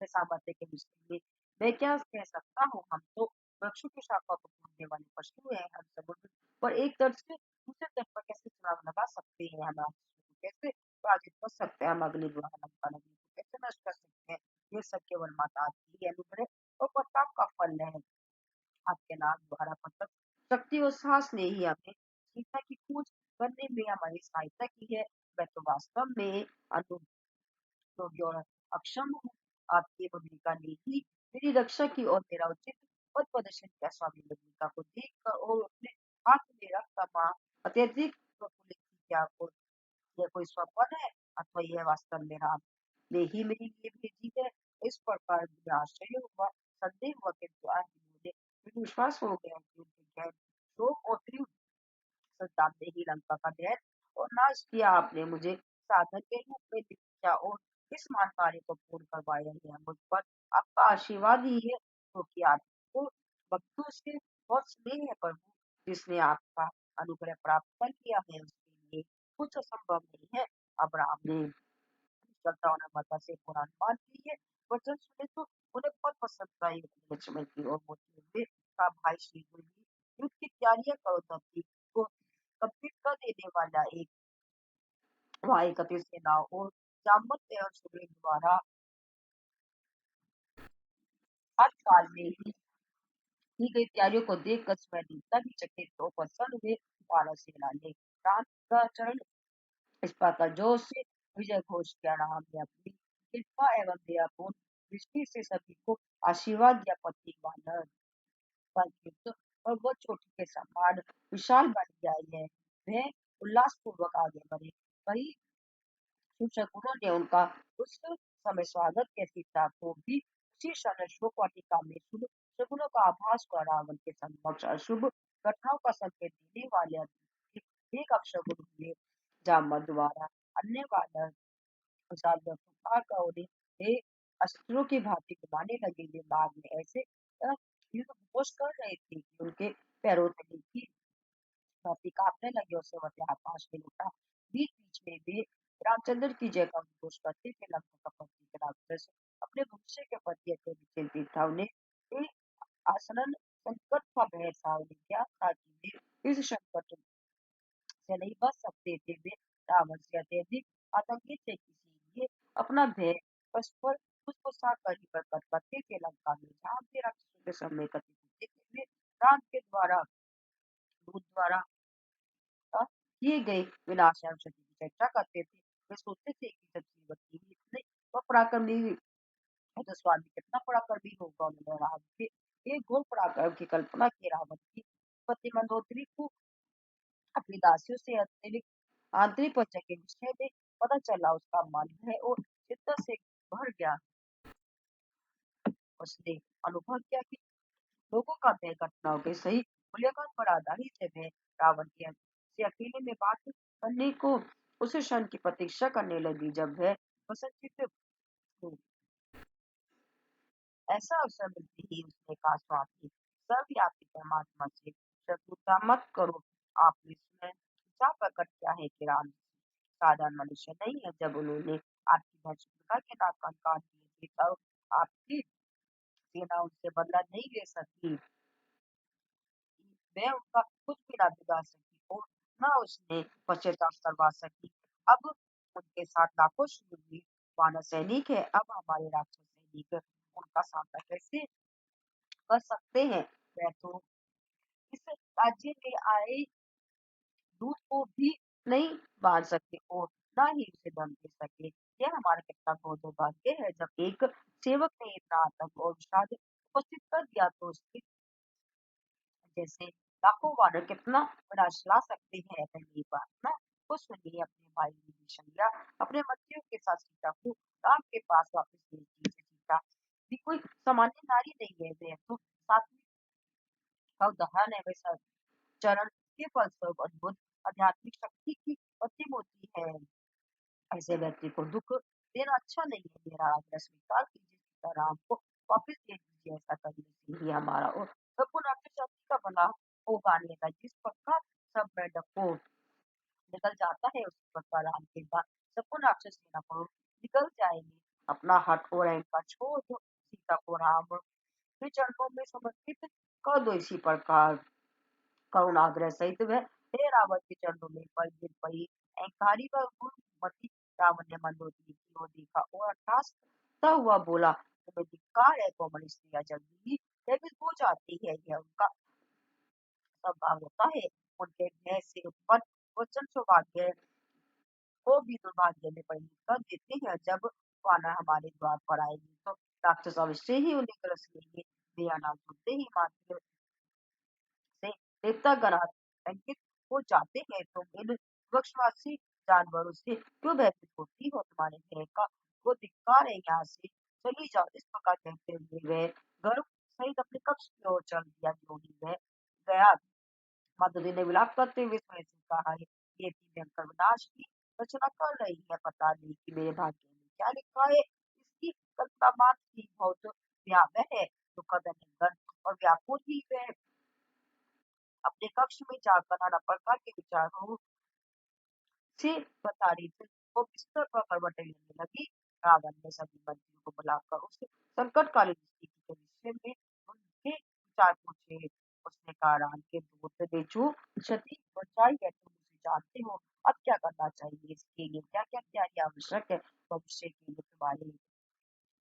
के सामर्थ्य के विषय में मैं क्या कह सकता हूँ? हम तो वृक्षों की शाखा को तोड़ने वाले पशु हैं। हम समुद्र पर एक तट से दूसरे तट पर कैसे सुराग लगा सकते हैं? हम राक्षसों को कैसे पराजित कर सकते हैं? हम अग्नि द्वारा लंका नगरी को कैसे नष्ट कर सकते हैं? ये सब केवल माता आपकी अनुग्रह और प्रताप का फल है। आपके नाम द्वारा प्रकट शक्ति और साहस ने ही हमें सीता की खोज करने में हमारी सहायता की है। मैं तो वास्तव में अनुपयोगी और अक्षम हूँ। आपकी भूमिका ने ही मेरी रक्षा की और मेरा उचित पथ प्रदर्शन किया। स्वामी भूमिका को देखकर और अपने हाथ में रखकर माँ अत्यधिक प्रफुल्लित थी। क्या आपको यह कोई स्वप्न है अथवा यह वास्तव में राम ने ही मेरे लिए भेजी है? इस प्रकार मुझे आश्चर्य हुआ, संदेह हुआ, किंतु आज मुझे विश्वास हो गया कि उनके गैर शोक और तीव्र संताप ने ही लंका का दैत और नाश किया। आपने मुझे साधन के रूप में दिखाया और इस महान कार्य को पूर्ण करवाया है। मुझ पर आपका आशीर्वाद ही है, क्योंकि आपको भक्तों से बहुत स्नेह है प्रभु। जिसने आपका अनुग्रह प्राप्त कर लिया है उसके लिए कुछ असंभव नहीं है। अब्राहम ने श्रद्धा और नम्रता से पूरा अनुमान ली है। वचन सुने तो उन्हें बहुत पसंद आई। लक्ष्मण की ओर बोलते हुए कहा, भाई शीघ्र ही युद्ध की तैयारियां करो। धरती को कंपित कर देने वाला एक वहां एकत्रित सेनाओं और जामवंत एवं सुग्रीव द्वारा हर काल में ही की गई तैयारियों को देखकर स्वयं देवता भी चकित और प्रसन्न हुए। बारह सेना ने राम का चरण स्पर्श जोर से विजय घोष किया। राम ने अपनी कृपा एवं दयापूर्ण दृष्टि से सभी को आशीर्वाद दिया। पति वानर पर युद्ध और वो चोटी के समान विशाल बन गया है। वह उल्लास पूर्वक आगे बढ़े। वही शिक्षकों ने उनका उस समय स्वागत किया। सीता को भी उसी क्षण अशोक वाटिका में शुभ शकुनों का आभास हुआ। रावण के समक्ष अशुभ घटनाओं का संकेत देने वाले एक अपशकुन हुए। जामवंत द्वारा अन्य वानर का उन्हें हे अस्त्रों की भांति घुमाने लगे। वे बाग में ऐसे युद्ध घोष कर रहे थे कि उनके पैरों तले की धरती कांपने लगी और पर्वत आकाश में उठा। बीच बीच में वे रामचंद्र की जय का उद्घोष करते थे। लंका का प्रतीक राक्षस अपने भविष्य के प्रति अत्यधिक चिंतित था। उन्हें एक आसन्न संकट का भय था। उन्हें क्या था कि वे इस संकट से नहीं बच सकते थे। वे रावण से अत्यधिक आतंकित थे, इसीलिए अपना भय परस्पर उसको साथ कर ही प्रकट करते थे। लंका में जहाँ भी राक्षसों के समय एकत्रित होते थे, वे राम के द्वारा दूत द्वारा किए गए विनाशकारी शक्ति की चर्चा करते थे। वे सोचते थे कि जब जीवत की इतने वह पराक्रमी है तो स्वामी कितना पराक्रमी होगा। उन्होंने राम के एक घोर पराक्रम की कल्पना की। रावण की पति मंदोदरी को अपनी दासियों से अतिरिक्त आंतरिक वजह के विषय में पता चला। उसका मन है और चिंता से भर गया। उसने अनुभव किया कि लोगों का भय घटनाओं के सही मूल्यांकन पर आधारित है। वह रावण के से अकेले में बात करने को उस क्षण की प्रतीक्षा करने लगी जब वह प्रसन्नचित्त हुई। ऐसा अवसर मिलते ही उसने कहा, स्वामी सर्वव्यापी परमात्मा से शत्रुता मत करो। आपने स्वयं विचार प्रकट किया है कि राम साधारण मनुष्य नहीं है। जब उन्होंने आपकी भक्ति के नाम का कान दिए थे तब आपकी सेना उनसे बदला नहीं ले सकती। मैं उनका कुछ भी ना बिगाड़ सकी और ना उसने पश्चाताप करवा सकी। अब उनके साथ लाखों शूरवीर वानर सैनिक है। अब हमारे राक्षस सैनिक उनका सामना कैसे कर सकते हैं? मैं तो इस राज्य में आए दूध को भी नहीं बांध सकते और ना ही उसे दम दे सके। यह हमारा कितना घोर दुर्भाग्य है। जब एक सेवक ने इतना आतंक और विषाद उपस्थित कर दिया तो उसके जैसे लाखों वानर कितना विनाश ला सकते हैं। पहली बात ना वो सुनिए, अपने भाई विभीषण या अपने मंत्रियों के साथ सीता को राम के पास वापस भेज दीजिए। सीता भी कोई सामान्य नारी नहीं है। वे तो सात्विक का उदाहरण है। वे चरण के फलस्वरूप अद्भुत आध्यात्मिक शक्ति की प्रतिमूर्ति है। ऐसे व्यक्ति को दुख देना अच्छा नहीं है। मेरा आग्रह स्वीकार कीजिए, सीता राम को वापस दे दीजिए। ऐसा करने से ही हमारा और संपूर्ण आपकी शक्ति का भला होगा। अन्यथा जिस प्रकार सब मेंढक को निकल जाता है उसी प्रकार राम के बाद संपूर्ण राक्षस सेना को निकल जाएंगे। अपना हठ और अहंकार छोड़ दो, सीता को राम के चरणों में समर्पित कर दो। इसी प्रकार करुणाग्रह सहित वह हे रावण के चरणों में पल गिर पड़ी। अहंकारी व गुणमती रावण ने मंदोदरी की ओर देखा और ठासता हुआ बोला, तुम्हें धिक्कार है। कोमल स्त्रियां जल्दी ही भयभीत हो जाती है, यह उनका स्वभाव होता है। उनके भय से उत्पन्न वचन सौभाग्य वो भी दुर्भाग्य में परिणत कर देते हैं। जब वानर हमारे द्वार पर आएंगे तो राक्षस अवश्य ही उन्हें ग्रस लेंगे। मेरा नाम सुनते ही मात्र से देवतागण आतंकित हो जाते हैं। तुम इन वृक्षवासी जानवरों से क्यों भयभीत होती हो? तुम्हारे भय का वो धिक्कार है। यहाँ से चली जाओ। इस प्रकार कहते हुए वह गर्भ सहित अपने कक्ष की ओर चल दिया। जो ही वह गया, माधुरी ने विलाप करते हुए स्वयं से कहा है, ये थी भयंकर विनाश की रचना कर रही है। पता नहीं कि मेरे भाग्य में क्या लिखा है। इसकी कल्पना मात्र ही बहुत भयावह है। दुखद निंदन और व्याकुल ही वह अपने कक्ष में जाकर नाना प्रकार के विचारों से बता रही थी। वो बिस्तर पर करवटें लेने लगी। रावण ने सभी मंत्रियों को बुलाकर उससे संकटकालीन स्थिति के विषय में उनके विचार पूछे। उसने कहा, राम के दूत ने जो क्षति पहुंचाई है तुम उसे जानते हो। अब क्या करना चाहिए? इसके लिए क्या क्या तैयारी आवश्यक है? भविष्य के लिए तुम्हारे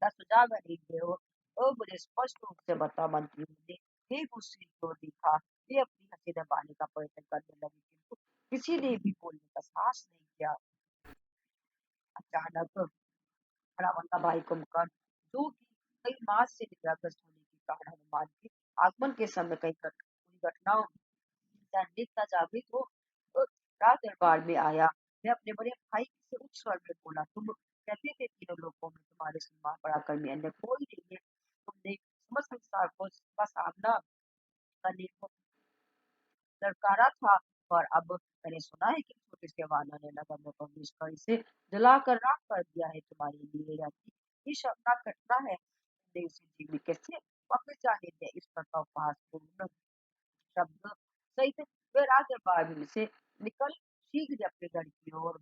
का सुझाव है। हो और मुझे स्पष्ट रूप से बता। मंत्रियों ने एक दूसरे को देखा। वे अपनी हंसी दबाने का प्रयत्न करने लगे किंतु किसी ने भी बोलने का साहस नहीं किया। अचानक रावण का भाई कुंभकर्ण, जो कि कई मास से निद्राग्रस्त होने के कारण हनुमान के आगमन के समय कई बुरी घटनाओं से अनेकता जागृत हो तो राज दरबार में आया। मैं अपने बड़े भाई से उच्च स्वर में बोला, तुम कहते थे तीनों लोगों में तुम्हारे सम्मान बढ़ाकर मैं अन्य कोई नहीं है। तुमने समस्त संसार को का सामना करने को ललकारा था। पर अब मैंने सुना है कि छोटे से वानर ने नगर में प्रवेश कर इसे जलाकर राख कर दिया है। तुम्हारे लिए रहती ये शर्मनाक घटना है। तुमने उसे जीवित कैसे वापस जाने दिया? इस प्रकार उपहासपूर्ण शब्द सहित वह राज दरबार में से निकल शीघ्र ही अपने घर की ओर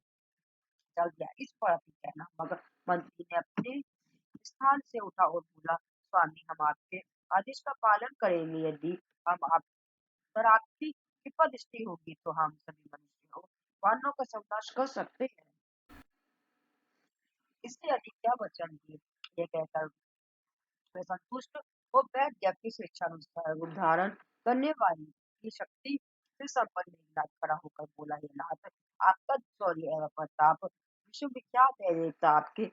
चल गया। इस पर अति कहना मगर मंत्री ने अपने स्थान से उठा और बोला, स्वामी हम आपके आदेश का पालन करेंगे। यदि हम आप पर आपकी कृपा दृष्टि होगी तो हम सभी मनुष्यों वानरों का सर्वनाश कर सकते हैं। इससे अधिक क्या वचन दिए? ये कहकर मैं संतुष्ट हो बैठ गया। किस इच्छानुसार रूप धारण करने वाली की शक्ति से संपन्न मेघनाथ खड़ा होकर बोला, हे नाथ, आपका शौर्य एवं प्रताप विश्वविख्यात है। देवता आपके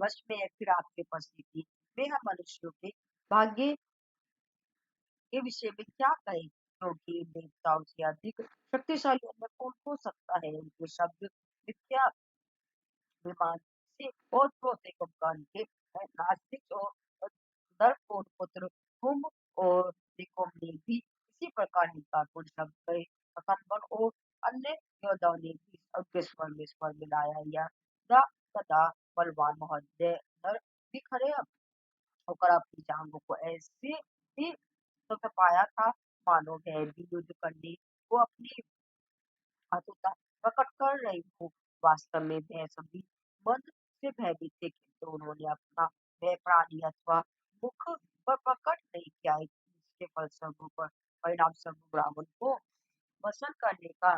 वश में है, फिर आपके उपस्थिति में हम मनुष्यों के भाग्य के विषय में क्या कहें? क्योंकि इन देवताओं से अधिक शक्तिशाली अन्य कौन हो सकता है? उनके शब्द विद्या विमान से और क्रोधे को कान के नास्तिक और दर्पण पुत्र हुम और निकोम ने भी इसी प्रकार हिंसापूर्ण शब्द कहे। अकम्बन और अन्य योद्धाओं ने भी उनके स्वर में स्वर मिलाया। या दा सदा बलवान महोदय नर भी खड़े होकर अपनी जांघों को ऐसे ही तो पाया था मानो वह भी युद्ध करने को अपनी आतुरता प्रकट कर रही हूँ। वास्तव में वह सभी मन से भयभीत थे किंतु उन्होंने अपना भय प्राणी अथवा मुख पर प्रकट नहीं किया। इसके फलस्वरूप परिणाम स्वरूप रावण को वसन करने का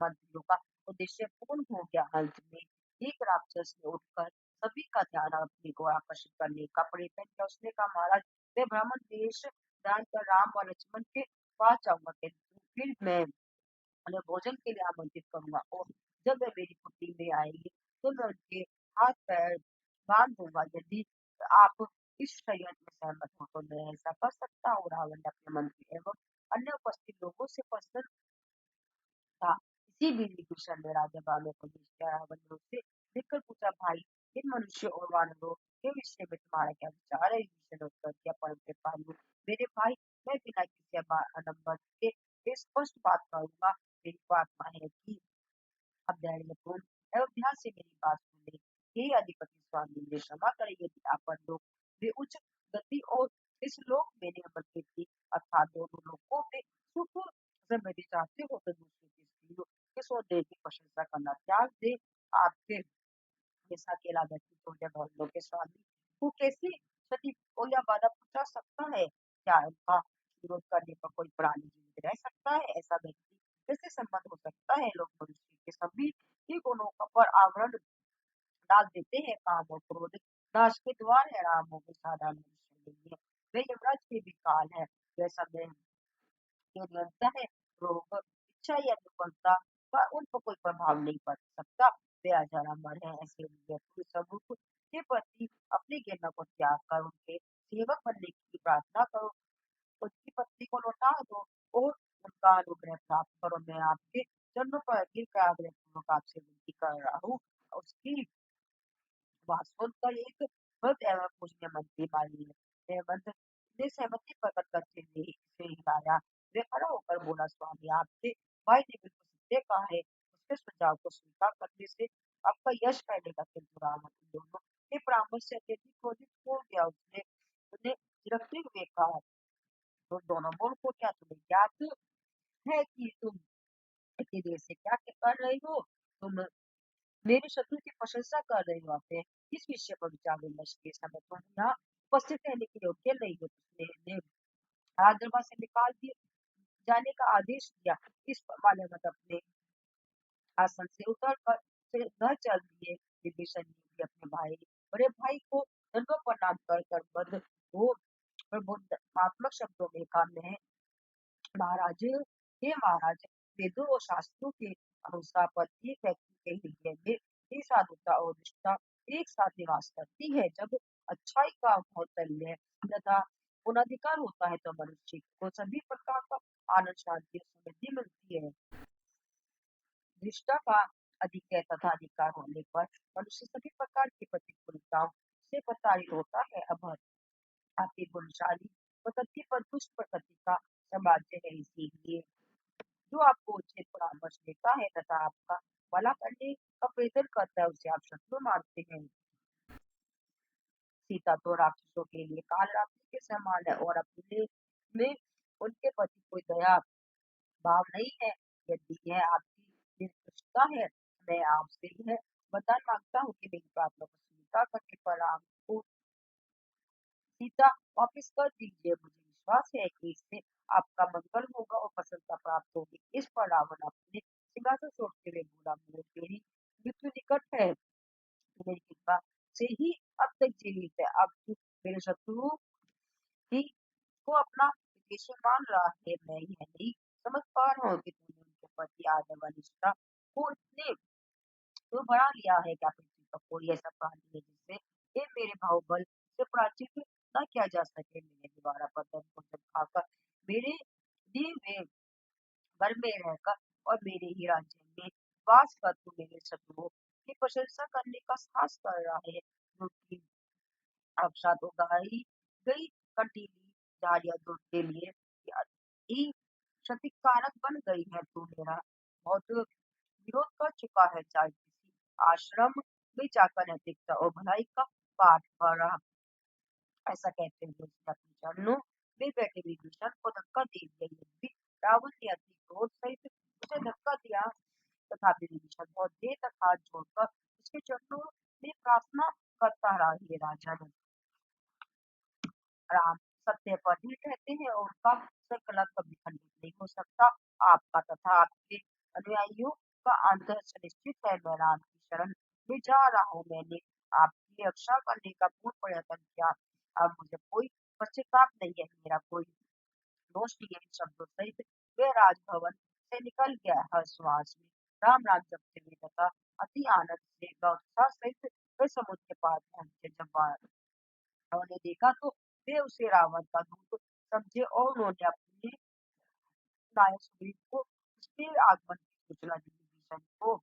मंत्रियों का उद्देश्य पूर्ण हो गया। अंत में एक राक्षस ने उठकर सभी का ध्यान अपनी को आकर्षित करने का प्रयत्न किया। उसने कहा, महाराज मैं ब्राह्मण वेश धारण कर राम और लक्ष्मण के पास जाऊंगा किंतु फिर मैं उन्हें भोजन के लिए आमंत्रित करूंगा और जब वे मेरी कुटी में आएंगे तो मैं उनके हाथ पैर बांध दूंगा। यदि आप इस षड्यंत्र में सहमत हो तो मैं ऐसा कर सकता हूँ। रावण ने अपने मंत्री एवं अन्य उपस्थित लोगों से प्रश्न था। इसी बीच विभीषण ने राजा बानों को भेज दिया। रावण ने उससे लिखकर पूछा, भाई इन मनुष्यों और वानरों के विषय में तुम्हारा क्या विचार है? विभीषण ने उत्तर दिया, परम कृपालु मेरे भाई, मैं बिना किसी आडंबर के ये स्पष्ट बात करूंगा। मेरी प्रार्थना है कि आप धैर्यपूर्ण एवं ध्यान से मेरी बात सुने। हे अधिपति स्वामी, मुझे क्षमा करें यदि आप लोग वे उच्च गति और इस लोक में नियमति थी अर्थात दोनों लोकों में सुख समृद्धि चाहते हो तो दूसरे की स्त्रियों के सौंदर्य की प्रशंसा करना त्याग दे। आपके जैसा अकेला व्यक्ति तो जब हम लोग के स्वामी को कैसे क्षति को या बाधा पहुंचा सकता है? क्या उनका विरोध करने पर कोई प्राणी जीवित रह सकता है? ऐसा व्यक्ति कैसे संबंध हो सकता है? लोग मनुष्य के सभी ही गुणों का पर आवरण डाल देते हैं। काम और क्रोध नाश के द्वार है। राम हो गए साधारण मनुष्य नहीं है, वे यमराज के भी काल है। वह समय के निरंतर है। रोग इच्छा या विफलता पर उन पर कोई प्रभाव नहीं पड़ सकता। वे अजर अमर हैं, ऐसे व्यक्ति स्वरूप के प्रति अपनी घृणा को त्याग कर उनके सेवक बनने की प्रार्थना करो। उसकी पत्नी को लौटा दो और उनका अनुग्रह प्राप्त करो। मैं आपके चरणों पर गिर कर आग्रहपूर्वक आपसे विनती कर रहा हूँ। उसकी बात सुनकर एक वृद्ध एवं पूजनीय मंत्री वाली हेमंत ने सहमति प्रकट करते हुए इसे हिलाया। वे खड़ा होकर बोला, स्वामी आपके भाई ने बिल्कुल सत्य कहा है। उसके सुझाव को स्वीकार करने से आपका यश फैलेगा। किंतु रावण उन दोनों के परामर्श से अत्यधिक क्रोधित हो गया। उसने उन्हें चिरकते हुए कहा, तुम दोनों मूर्खों, क्या तुम्हें ज्ञात है कि तुम इतनी देर से क्या कर रहे हो? तुम मेरे शत्रु की प्रशंसा कर रहे हो। आते इस विषय पर विचार विमर्श के समय तुम यहाँ उपस्थित रहने के योग्य नहीं हो। उसने राजदरबार से निकाल दिए जाने का आदेश दिया। इस पर माल्यावत अपने आसन से उतर कर फिर घर चल दिए। विभीषण ने भी अपने भाई बड़े भाई को दंडों प्रणाम कर कर बद हो प्रबोधात्मक शब्दों में कहा, मैं महाराज हे महाराज, वेदों और शास्त्रों के अनुसार प्रत्येक व्यक्ति के हृदय में ही साधुता और निष्ठा एक साथ निवास करती है। जब अच्छाई का कौशल्य तथा गुणाधिकार होता है तो मनुष्य को सभी प्रकार का आनंद, शांति और समृद्धि मिलती है। निष्ठा का अधिक तथा अधिकार होने पर मनुष्य सभी प्रकार की प्रतिकूलताओं से प्रताड़ित होता है। अब आपकी गुणशाली प्रकृति पर दुष्ट प्रकृति का साम्राज्य है। इसीलिए जो आपको उचित परामर्श देता है तथा आपका भला करने का प्रयत्न करता है, उसे आप शत्रु मानते हैं। सीता तो राक्षसों के लिए काल रात्रि के समान है और अपने में उनके प्रति कोई दया भाव नहीं है। यदि यह आपकी निर्दोषता है, मैं आपसे यह वरदान मांगता हूँ कि मेरी प्रार्थना को स्वीकार करने पर आपको सीता वापिस कर दीजिए। मुझे विश्वास है कि इससे आपका मंगल होगा और प्रसन्नता प्राप्त होगी। इस पर रावण अपने सिंहासन छोड़ते हुए बोला, मेरी मृत्यु निकट है। मेरी कृपा से ही अब तक जीवित है। अब तू मेरे शत्रु ही को अपना विदेशी मान रहा है। मैं यह नहीं समझ पा रहा हूँ कि तूने उनके प्रति आदर व निष्ठा को इतने तो बढ़ा लिया है। क्या पृथ्वी पर कोई ऐसा प्राणी है जिससे ये मेरे बाहुबल से पराजित न किया जा सके? मैंने दोबारा पतन को जब खाकर मेरे दिए हुए घर में रहकर और मेरे ही राज्य में वास कर तू मेरे शत्रुओं की प्रशंसा करने का साहस कर रहा है, जो कि अवसाद उगाई गई कंटीली झाड़ियां दूध के लिए ही क्षतिकारक बन गई है। तू मेरा बहुत विरोध कर चुका है। चाहे किसी आश्रम में जाकर नैतिकता और भलाई का पाठ पढ़ा। ऐसा कहते हुए उसने अपने चरणों में बैठे विभीषण को धक्का दे दिया। यद्यपि रावण ने अति क्रोध सहित उसे धक्का दिया, तथापि विभीषण बहुत देर तक हाथ जोड़कर उसके चरणों में प्रार्थना करता रहा। हे राजन, राम सत्य पर ही रहते हैं और उनका संकल्प कभी खंडित नहीं हो सकता। आपका तथा आपके अनुयायियों का अंतर सुनिश्चित है। मैं राम की शरण में जा रहा हूँ। मैंने आपकी रक्षा करने का पूर्ण प्रयत्न किया। अब मुझे कोई पश्चाताप नहीं है। मेरा कोई दोष नहीं है। इन शब्दों सहित वे राजभवन से निकल गया। हर श्वास में राम राम जपते हुए तथा अति आनंद से व उत्साह सहित वे समुद्र के पार पहुंचे। जब उन्होंने देखा तो वे उसे रावण का दूत समझे और उन्होंने अपने नायक सुग्रीव को उसके आगमन की सूचना दी। विभीषण को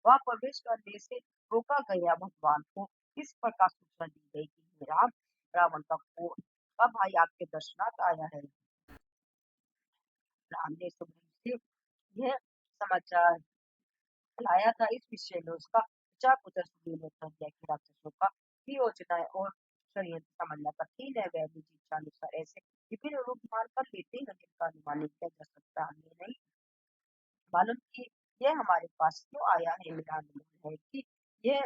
वहां प्रवेश करने से रोका गया। भगवान को इस प्रकार सूचना दी गई कि हे राम, रावण का भाई आपके दर्शनार्थ आया है। राम ने सुग्रीव से यह समाचार लाया था। इस विषय में उसका विचार पुत्र सुग्रीव ने उत्तर दिया कि राक्षसों का की योजनाएं और षड्यंत्र समझना कठिन है। वह निज इच्छा अनुसार ऐसे विभिन्न रूप मान कर लेते हैं जिनका अनुमान नहीं किया जा सकता। हमें नहीं मालूम कि यह हमारे पास क्यों आया है। मेरा अनुमान है कि यह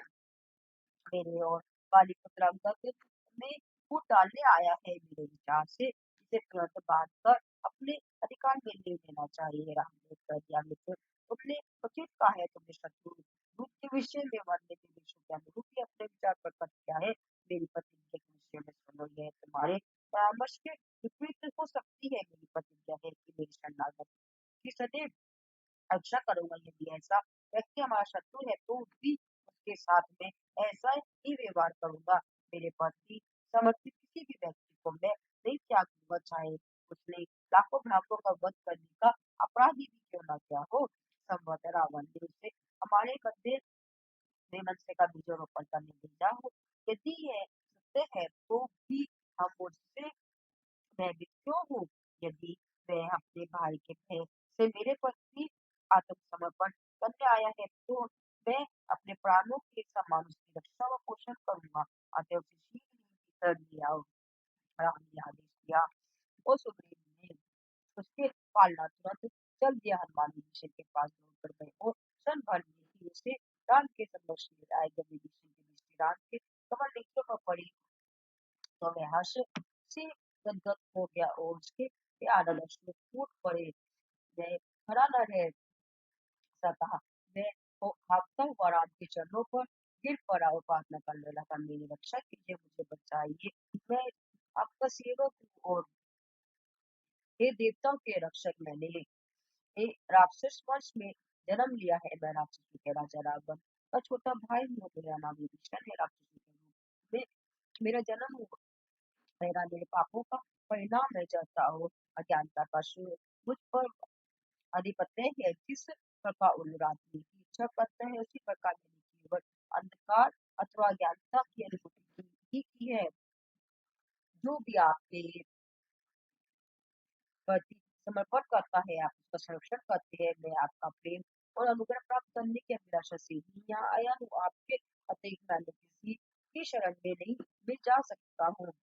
मेरे और पालीपुत्र अंगद में फूट डालने आया है। मेरे विचार से इसे तुरंत बांध कर अपने अधिकार में ले लेना चाहिए। राम ने उत्तर दिया, मित्र, तुमने उचित कहा है। तुमने शत्रु युद्ध के विषय में वर्णित विषयों के अनुरूप ही अपने विचार प्रकट किया है। मेरी प्रतिज्ञा के विषय में सुनो, यह तुम्हारे परामर्श के विपरीत हो सकती है। मेरी प्रतिज्ञा है कि मेरी शरणागत की सदैव अच्छा करूंगा। यदि ऐसा व्यक्ति हमारा शत्रु है तो भी उसके साथ में ऐसा ही व्यवहार करूंगा। मेरे प्रति समर्पित किसी भी व्यक्ति को मैं नहीं त्याग दूंगा, चाहे उसने लाखों ब्राह्मणों का वध करने का अपराधी भी क्यों ना क्या हो। संभवतः रावण ने उसे हमारे गद्दे में मनसे का बीजारोपण करने भेजा हो। यदि यह सत्य है तो भी हम मुझसे भयभीत क्यों हूँ? यदि वह अपने भाई के भय से मेरे प्रति आत्मसमर्पण करने आया है, तो मैं अपने प्राणों के समान उसकी रक्षा व पोषण करूँगा। अतः उसे शीघ्र ही कर लिया। राम ने आदेश दिया और सुग्रीव ने उसके पालना तुरंत चल दिया। हनुमान विभीषण के पास दौड़ कर गए और क्षण भर में ही उसे राम के संघर्ष में आए। जब विभीषण की दृष्टि राम के कमल नेत्रों पर पड़ी तो वह हर्ष से गदगद हो गया और उसके आनंद अश्रु फूट पड़े। वह खड़ा न रह सका। वह भागता हुआ राम के चरणों पर गिर पड़ा और प्रार्थना करने लगा, मेरी रक्षा कीजिए, मुझे बचाइए, मैं आपका सेवक हूँ और हे देवताओं के रक्षक, मैंने हे राक्षस वंश में जन्म लिया है। मैं राक्षसों के राजा रावण का छोटा भाई हूँ। मेरा नाम विभीषण है। राक्षसों के रूप में मेरा जन्म हुआ। मेरा मेरे पापों का परिणाम है, चाहता हो अज्ञानता का शूर मुझ पर अधिपत्य है। जिस प्रकार उन रात्रि की इच्छा करता है उसी प्रकार मैंने केवल अंधकार अथवा अज्ञानता की अनुभूति की है। जो भी आपके प्रति समर्पण करता है, आप उसका संरक्षण करते हैं। मैं आपका प्रेम और अनुग्रह प्राप्त करने की अभिलाषा से ही यहाँ आया हूँ। आपके अतिरिक्त मैं किसी की शरण में नहीं में जा सकता हूँ।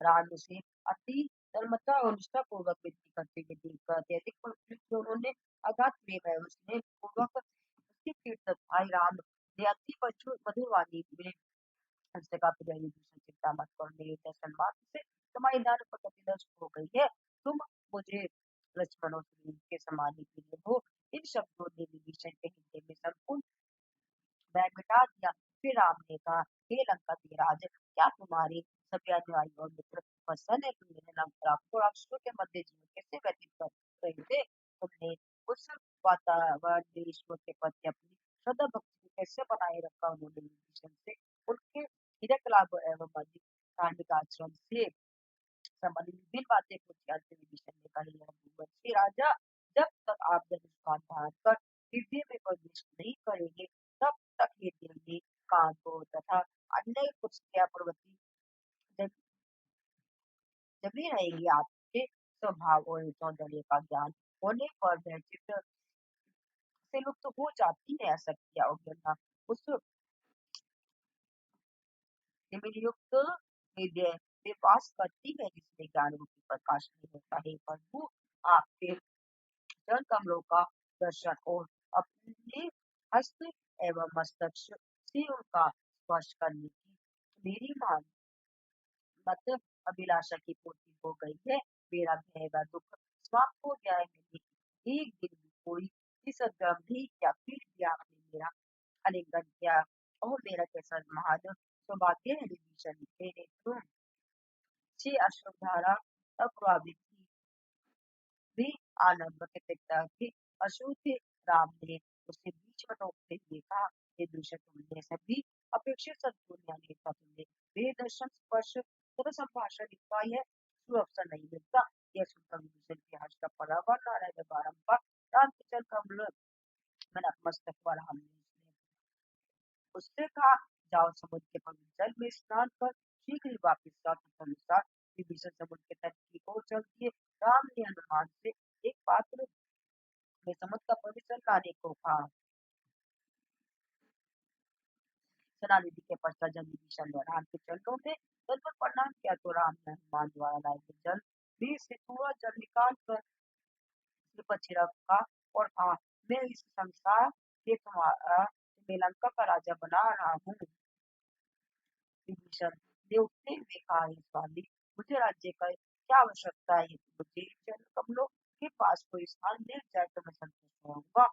राम उसे अति तन्मयता और निष्ठापूर्वक विनती करते हुए देखकर अत्यधिक प्रफुल्लित हुए। उन्होंने अगाध प्रेम है उसने पूर्वक उसकी तीर्थ भाई राम ने अति मधुर वाणी में उसने कहा, "प्रिय विभीषण, चिंता मत करो, मेरे दर्शन मात्र से तुम्हारी दान प्रगति नष्ट हो गई है। तुम मुझे लक्ष्मण और सुग्रीव के समान ही प्रिय हो।" इन शब्दों ने विभीषण के हृदय में संपूर्ण बैग मिटा दिया। फिर राम ने कहा, हे लंकाधीराज, क्या तुम्हारे सभी अनुयायी और मित्र प्रसन्न है? तुमने लाखों राक्षसों के मध्य जीवन कैसे व्यतीत कर रहे थे? तुमने उस वातावरण देशों के प्रति अपनी श्रद्धा भक्ति को कैसे बनाए रखा? उन्होंने विभीषण से उनके हिरक लाभ एवं अधिक धार्मिक आचरण से संबंधित विभिन्न बातें पूछी। अंत में विभीषण ने कहा, "यह भूमध्य राजा, जब तक आप धनुष बाण धारण कर हृदय में प्रवेश नहीं करेंगे, तब तक ये दिल्ली, कानपुर तथा अन्य कुछ क्या प्रवृत्ति जब जमी रहेगी। आपके स्वभाव और सौंदर्य का ज्ञान होने पर वह चित्र से लुप्त हो जाती है। असत्य और घृणा उस निम्नयुक्त हृदय में वास करती है, जिसमें ज्ञान रूपी प्रकाश नहीं होता है। प्रभु, आपके चरण कमलों का दर्शन और अपने हस्त एवं मस्तक से उनका स्पर्श करने की मेरी मान मत अभिलाषा की पूर्ति हो गई है। मेरा भय व दुख समाप्त हो गया है। मैंने एक दिन भी कोई इस अधर्म नहीं किया, फिर भी आपने मेरा आलिंगन किया और मेरा कैसा महान सौभाग्य है। विभीषण, मेरे तुम से अश्रुधारा अप्रभावित थी भी आनंद के पिता के अशोक राम ने उसे बीच में टोकते हुए कहा, हे दूषण, तुमने सभी अपेक्षित सद्गुण यानी था, तुमने मेरे दर्शन स्पर्श तथा संभाषण का यह सुअवसर नहीं मिलता। यह सुनकर विभीषण के हर्ष का परावर नारायण बारंबार राम के चरण कमल में नतमस्तक हुआ। राम ने उससे कहा, जाओ समुद्र के पवित्र जल में स्नान कर शीघ्र ही वापिस आओ। तदनुसार विभीषण समुद्र के तट की ओर चल दिए। राम ने हनुमान से एक पात्र में समुद्र का पवित्र जल लाने को कहा। सना निधि के पश्चात जब विभीषण ने राम के चरणों में दंडवत प्रणाम किया तो राम ने हनुमान द्वारा लाए गए जल भी से थोड़ा जल निकाल कर सिर पर छिड़का और कहा, मैं इस संसार के तुम्हारा तुम्हें लंका का राजा बना रहा हूँ। विभीषण ने उठते हुए कहा, हे स्वामी, मुझे राज्य का क्या आवश्यकता है? यदि मुझे चरण कमलों के पास कोई स्थान मिल जाए तो मैं संतुष्ट रहूंगा।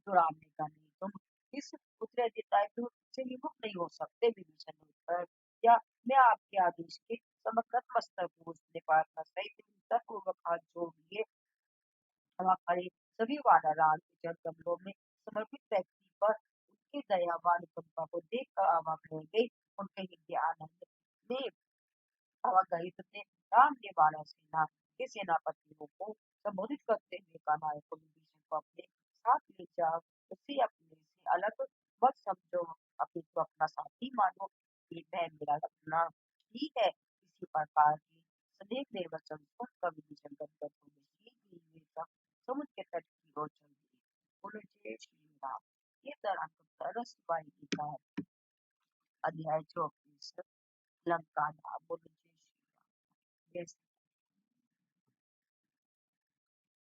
तो राम ने कहा, नहीं, तुम इस उत्तरदायित्व से विमुख नहीं हो सकते। विभीषण ने उत्तर दिया, मैं आपके आदेश के समक्ष नतमस्तक हूँ। उसने प्रार्थना सहित पूर्वक हाथ जोड़ लिए, क्षमा करें, सभी वानरान के जंगलों में समर्पित व्यक्ति पर उनकी दयावान कृपा को देखकर अवाक रह गई। उनके हृदय आनंद में अवगहित थे। राम ने वानर सेना के सेनापतियों को संबोधित करते हुए कहा, नायकों विभीषण को अपने साथ ले जाओ, उसे अपने से अलग मत समझो, अपितु अपना साथी मानो, कि वह मेरा अपना ही है। इसी प्रकार की सदैव निर्वचन सुनकर विभीषण गदगद हो गए। शीघ्र ही वे सब समुद्र के तट की ओर चल दिए। बोलो जय श्री राम। ये तरह का रसवाई गीता है। अध्याय 24 लंका नाम। बोलो जय श्री राम। जय